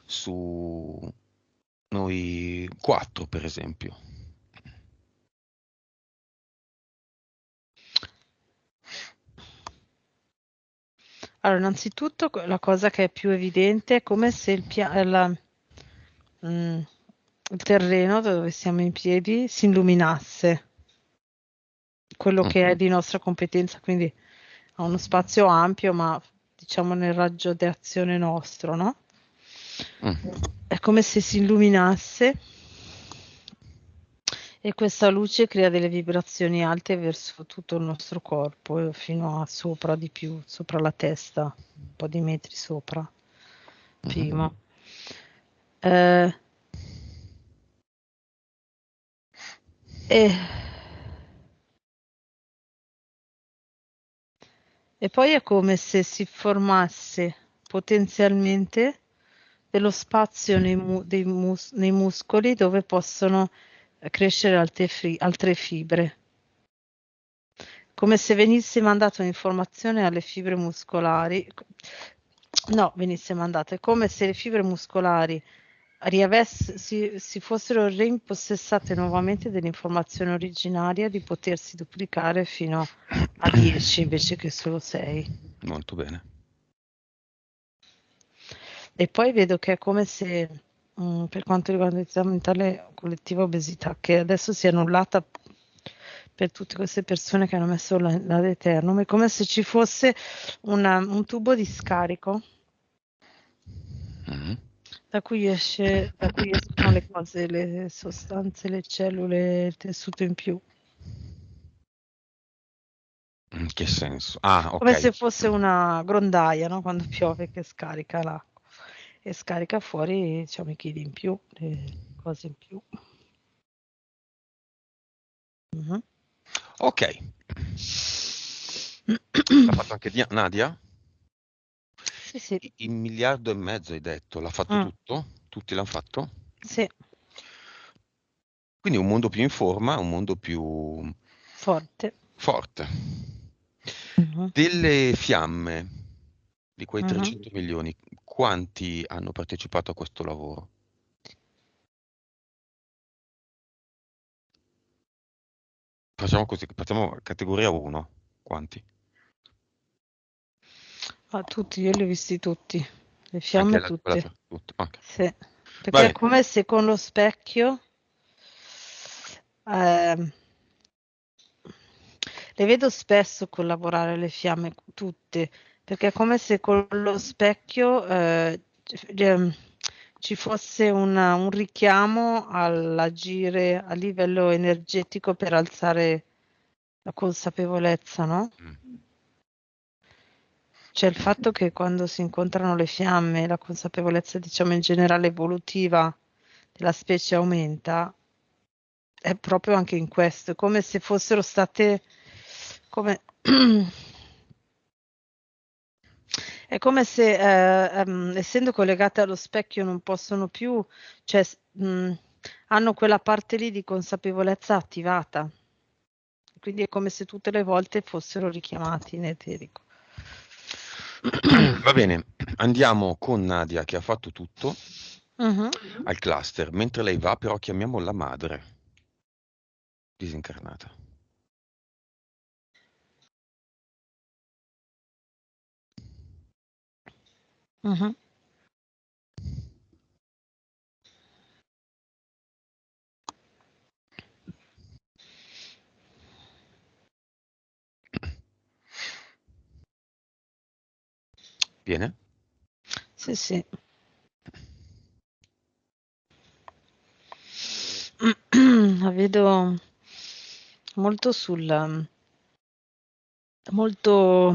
su noi quattro, per esempio? Allora, innanzitutto la cosa che è più evidente è come se mm, il terreno dove siamo in piedi si illuminasse, quello che è Mhm. di nostra competenza, quindi ha uno spazio ampio, ma diciamo nel raggio di azione nostro, no? Mm. È come se si illuminasse e questa luce crea delle vibrazioni alte verso tutto il nostro corpo, fino a sopra di più, sopra la testa, un po' di metri sopra, Mhm. prima. Eh, e, e poi è come se si formasse potenzialmente dello spazio nei muscoli dove possono crescere altre fibre. Come se venisse mandata un'informazione alle fibre muscolari. No, venisse mandata. È come se le fibre muscolari si fossero reimpossessate nuovamente dell'informazione originaria di potersi duplicare fino a 10 invece che solo 6. Molto bene. E poi vedo che è come se, per quanto riguarda l'identità mentale collettiva obesità, che adesso si è annullata per tutte queste persone che hanno messo l'ad eternum, è come se ci fosse un tubo di scarico Mhm. da cui escono le cose, le sostanze, le cellule, il tessuto in più. In che senso? Ah, Come ok. se fosse una grondaia, no? Quando piove che scarica l'acqua e scarica fuori, diciamo, i chili in più, le cose in più. Mhm. Ok. L'ha fatto anche Nadia? Sì, sì. 1,5 miliardi hai detto, l'ha fatto Mm, tutto? Tutti l'hanno fatto? sì, Quindi un mondo più in forma, un mondo più forte. forte. Mhm, Delle fiamme di quei mhm. 300 milioni, quanti hanno partecipato a questo lavoro? Facciamo così, facciamo categoria 1. Quanti? Ah, tutti, io li ho visti tutti, le Anche fiamme quella tutte. per tutto. Ok. Sì, Va perché è bene. come se con lo specchio ehm, le vedo spesso collaborare le fiamme tutte, perché è come se con lo specchio ehm, ci fosse un richiamo all'agire a livello energetico per alzare la consapevolezza, no? Mm. Cioè il fatto che quando si incontrano le fiamme, la consapevolezza, diciamo in generale evolutiva della specie aumenta, è proprio anche in questo, è come se fossero state, come, è come se essendo collegate allo specchio non possono più, cioè hanno quella parte lì di consapevolezza attivata, quindi è come se tutte le volte fossero richiamati in eterico. Va bene, andiamo con Nadia che ha fatto tutto Mhm, al cluster. Mentre lei va, però, chiamiamo la madre disincarnata. mhm. Viene? Sì, sì. La vedo molto molto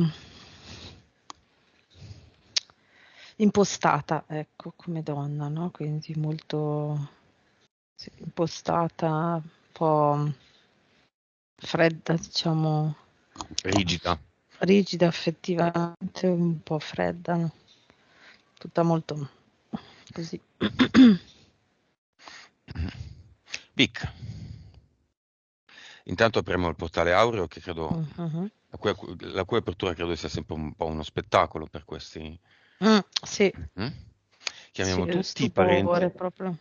impostata, ecco, come donna, no? Quindi molto sì, impostata, un po' fredda, diciamo, Rigida. rigida, effettivamente un po' fredda, no? Tutta molto così. Vic. Intanto apriamo il portale aureo che credo, Mhm. la cui apertura credo sia sempre un po' uno spettacolo per questi. Sì, Mm? sì, Chiamiamo stupore proprio.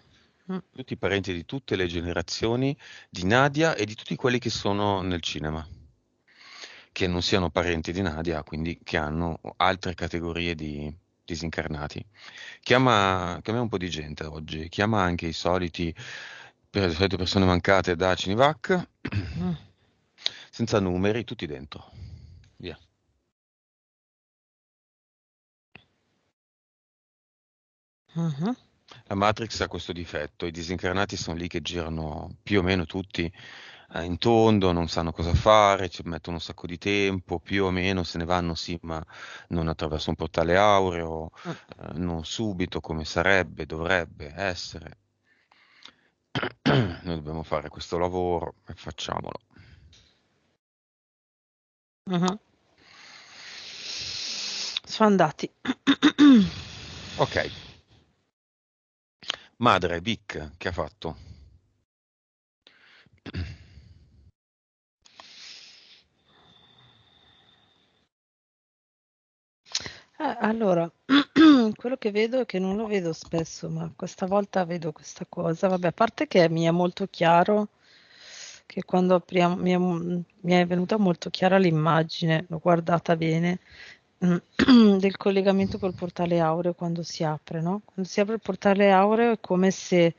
Mm. tutti i parenti di tutte le generazioni di Nadia e di tutti quelli che sono nel cinema, che non siano parenti di Nadia, quindi che hanno altre categorie di disincarnati. Chiama un po' di gente oggi, chiama anche le solite persone mancate da Cinivac, Mm. senza numeri, tutti dentro. Via. Mhm. La Matrix ha questo difetto, i disincarnati sono lì che girano più o meno tutti in tondo, non sanno cosa fare, ci mettono un sacco di tempo, più o meno se ne vanno sì, ma non attraverso un portale aureo, Mm. non subito come sarebbe, dovrebbe essere. Noi dobbiamo fare questo lavoro e facciamolo. Mhm. Sono andati. Ok, madre Vic, che ha fatto? Allora, quello che vedo è che non lo vedo spesso, ma questa volta vedo questa cosa. Vabbè, a parte che mi è molto chiaro che quando apriamo, mi è venuta molto chiara l'immagine, l'ho guardata bene, del collegamento col portale aureo quando si apre, no? Quando si apre il portale aureo è come se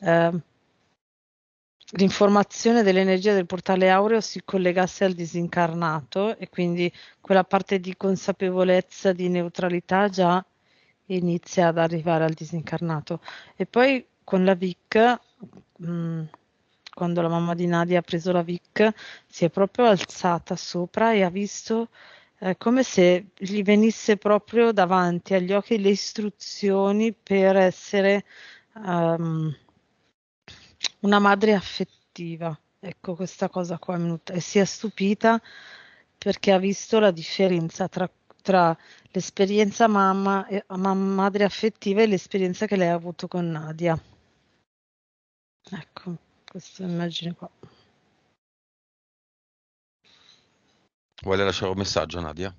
eh, l'informazione dell'energia del portale aureo si collegasse al disincarnato e quindi quella parte di consapevolezza, di neutralità già inizia ad arrivare al disincarnato. E poi con la Vic, quando la mamma di Nadia ha preso la Vic, si è proprio alzata sopra e ha visto come se gli venisse proprio davanti agli occhi le istruzioni per essere ehm, una madre affettiva. Ecco, questa cosa qua è venuta e si è stupita perché ha visto la differenza tra l'esperienza madre affettiva e l'esperienza che lei ha avuto con Nadia. Ecco, questa immagine qua. Vuole lasciare un messaggio, Nadia?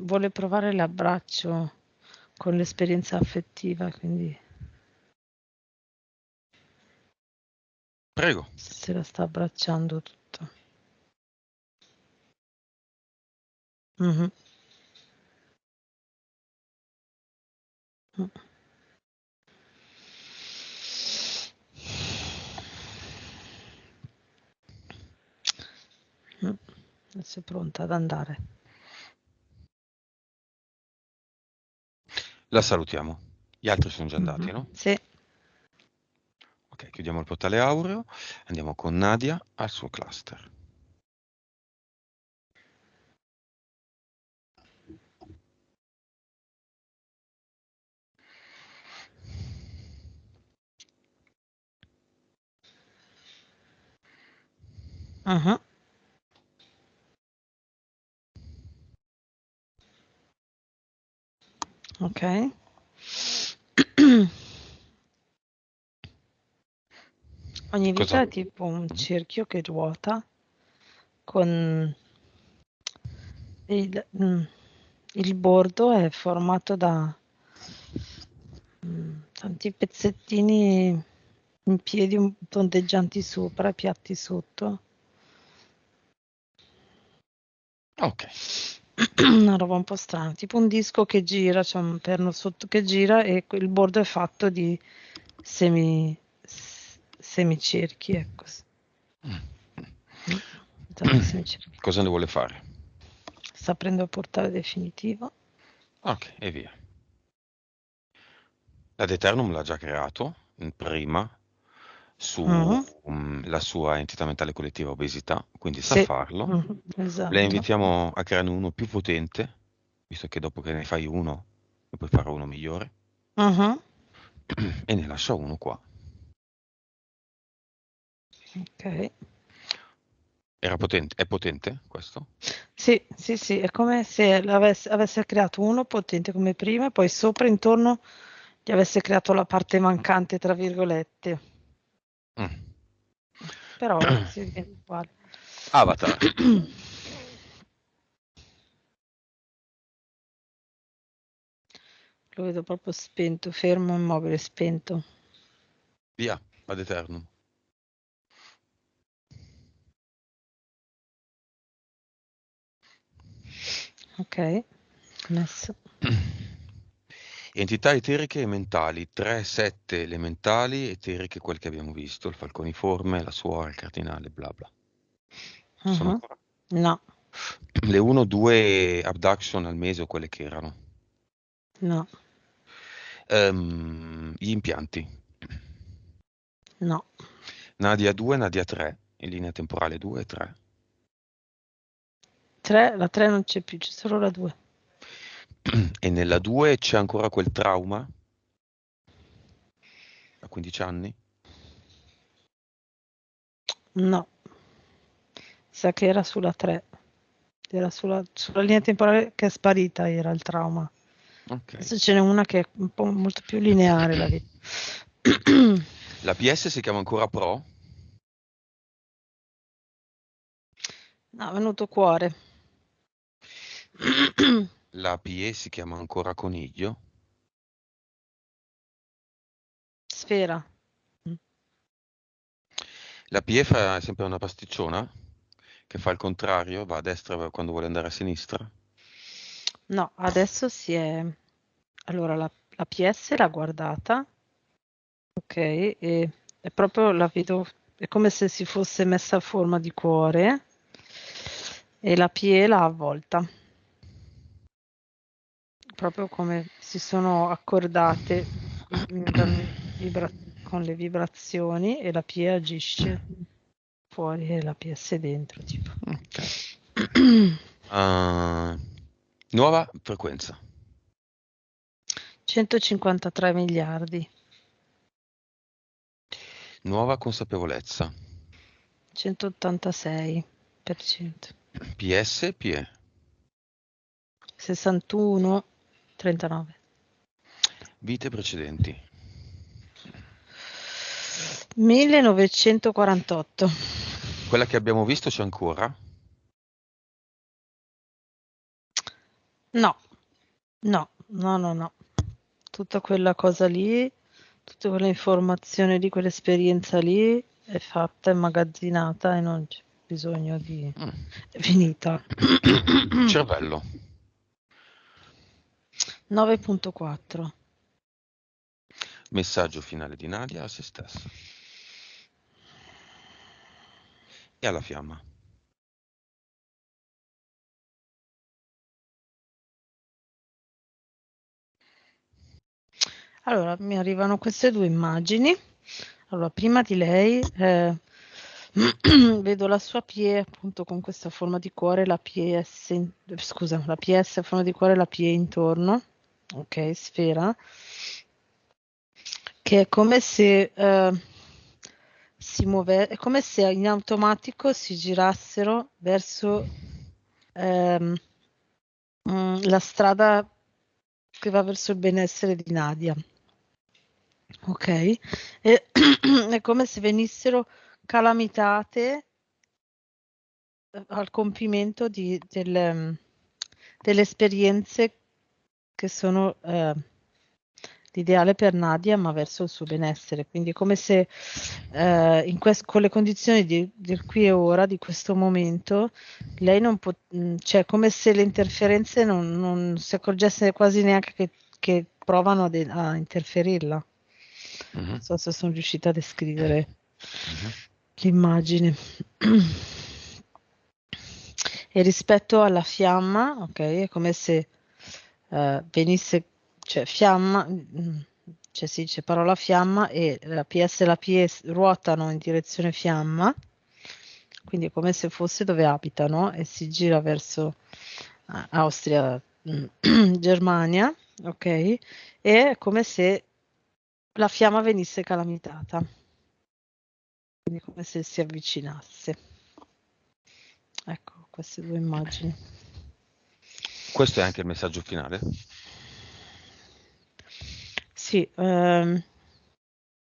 Vuole provare l'abbraccio con l'esperienza affettiva, quindi Prego. se la sta abbracciando tutta. Mhm. Mm. Adesso è pronta ad andare. La salutiamo. Gli altri sono già andati, Mhm. no? Sì. Ok, chiudiamo il portale aureo, andiamo con Nadia al suo cluster. Mhm. Ok. Ogni Cosa? vita è tipo un Mhm. cerchio che ruota con il, il bordo è formato da tanti pezzettini in piedi tondeggianti sopra e piatti sotto. Ok, Una roba un po' strana, tipo un disco che gira, c'è un perno sotto che gira e il bordo è fatto di semicerchi, ecco. Mm. Cosa ne vuole fare? Sta prendendo il portale definitivo. Ok, e via. L'ad eternum l'ha già creato prima sulla sua entità mentale collettiva obesità, quindi sa Sì, farlo. La esatto. invitiamo a crearne uno più potente, visto che dopo che ne fai uno, ne puoi fare uno migliore, e ne lascia uno qua. Ok. Era potente? È potente questo? Sì, è come se avesse creato uno potente come prima e poi sopra intorno gli avesse creato la parte mancante, tra virgolette. Però vabbè, si vede uguale. Avatar. Lo vedo proprio spento, fermo, immobile, spento. Via, ad eternum. Ok, messo. Entità eteriche e mentali, 3, 7 elementali, eteriche, quel che abbiamo visto, il falconiforme, la suora, il cardinale, bla bla. Ci sono ancora? No, Le 1, 2 abduction al mese o quelle che erano. no, Gli impianti. no. Nadia 2, Nadia 3, in linea temporale 2 e 3. 3, la 3 non c'è più, c'è solo la 2. E nella 2 c'è ancora quel trauma? A 15 anni? No, sa che era sulla 3. Era sulla linea temporale che è sparita, era il trauma. Ok. Adesso ce n'è una che è un po' molto più lineare la vita. La PS si chiama ancora Pro? No, è venuto cuore. La PE si chiama ancora Coniglio? Sfera. La PE fa sempre una pasticciona? Che fa il contrario, va a destra quando vuole andare a sinistra? No, adesso si è... Allora, la PS l'ha guardata, ok, e è proprio, la vedo, è come se si fosse messa a forma di cuore e la PE l'ha avvolta. Proprio come si sono accordate con le vibrazioni e la PE agisce fuori e la PS dentro, tipo. Ok. Nuova frequenza. 153 miliardi, Nuova consapevolezza. 186%, PS, PE. 61, 39. Vite precedenti. 1948. Quella che abbiamo visto c'è ancora? No, no, no, no, no. Tutta quella cosa lì, tutta quella informazione lì, quell'esperienza lì è fatta, immagazzinata e non c'è bisogno di... È finita. Cervello. 9.4. Messaggio finale di Nadia a se stessa. E alla fiamma. Allora, mi arrivano queste due immagini. Allora, prima di lei vedo la sua PE appunto con questa forma di cuore, la PS, scusa, la PS a forma di cuore, la PE intorno, ok, sfera, che è come se si muove, è come se in automatico si girassero verso ehm, la strada che va verso il benessere di Nadia. Ok? E, è come se venissero calamitate al compimento delle esperienze che sono l'ideale per Nadia, ma verso il suo benessere. Quindi è come se con le condizioni del qui e ora, di questo momento, lei non può, cioè come se le interferenze non si accorgesse quasi neanche che provano a interferirla. Non so se sono riuscita a descrivere l'immagine. E rispetto alla fiamma, ok, è come se venisse, cioè fiamma, cioè si dice parola fiamma e la PS e la PS ruotano in direzione fiamma, quindi è come se fosse dove abitano e si gira verso Austria, Germania, ok, e è come se la fiamma venisse calamitata, quindi come se si avvicinasse. Ecco, queste due immagini. Questo è anche il messaggio finale? Sì,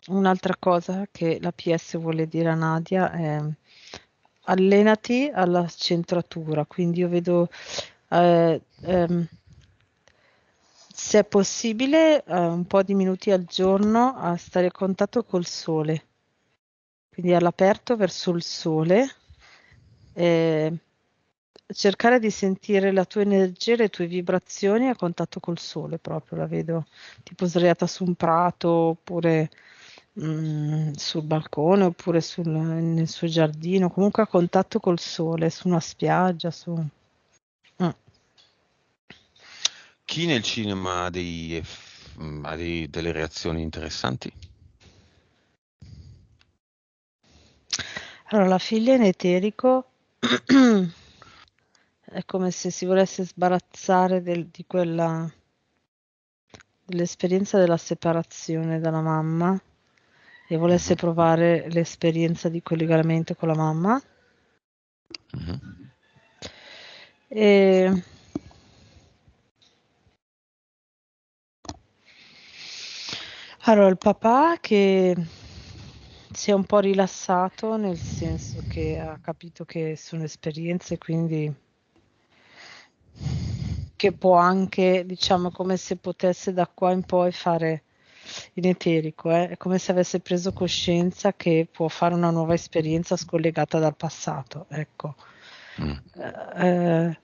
un'altra cosa che la PS vuole dire a Nadia è allenati alla centratura, quindi io vedo se è possibile un po' di minuti al giorno a stare a contatto col sole, quindi all'aperto verso il sole, eh, cercare di sentire la tua energia, le tue vibrazioni a contatto col sole proprio, la vedo tipo sdraiata su un prato oppure sul balcone oppure nel suo giardino, comunque a contatto col sole, su una spiaggia, su... Mm. Chi nel cinema ha delle reazioni interessanti? Allora, la figlia in eterico è come se si volesse sbarazzare di quella, dell'esperienza della separazione dalla mamma e volesse Mhm, provare l'esperienza di collegamento con la mamma. mhm. E allora il papà che si è un po' rilassato, nel senso che ha capito che sono esperienze, quindi che può anche, diciamo, come se potesse da qua in poi fare in eterico, è come se avesse preso coscienza che può fare una nuova esperienza scollegata dal passato, ecco. Mm. Eh,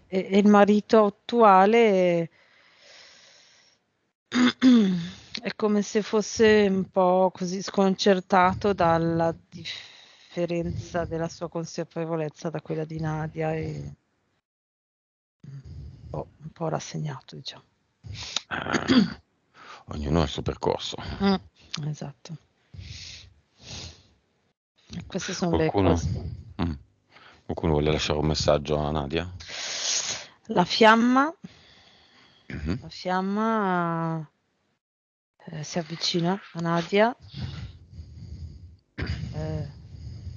e il marito attuale è come se fosse un po' così sconcertato dalla differenza della sua consapevolezza da quella di Nadia e un po' rassegnato, diciamo. Ah, ognuno ha il suo percorso. Mm, esatto. Queste sono le Qualcuno, cose. mm, qualcuno vuole lasciare un messaggio a Nadia? La fiamma, Mhm. la fiamma si avvicina a Nadia, eh,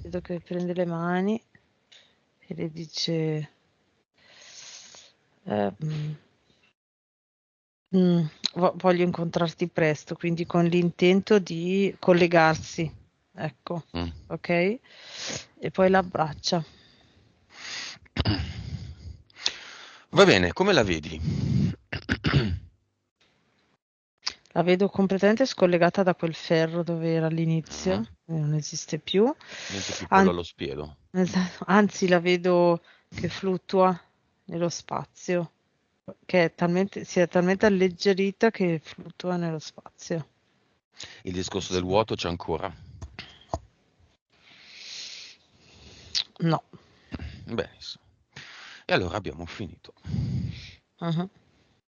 vedo che prende le mani e le dice eh, mm, voglio incontrarti presto, quindi con l'intento di collegarsi, ecco, Mm. ok? E poi l'abbraccia. Va bene, come la vedi? La vedo completamente scollegata da quel ferro dove era Mm. all'inizio, non esiste più. Niente più pollo An- allo spiedo. Anzi, la vedo che fluttua nello spazio, che si è talmente alleggerita che fluttua nello spazio. Il discorso del vuoto c'è ancora? No. Benissimo. E allora abbiamo finito. Mhm.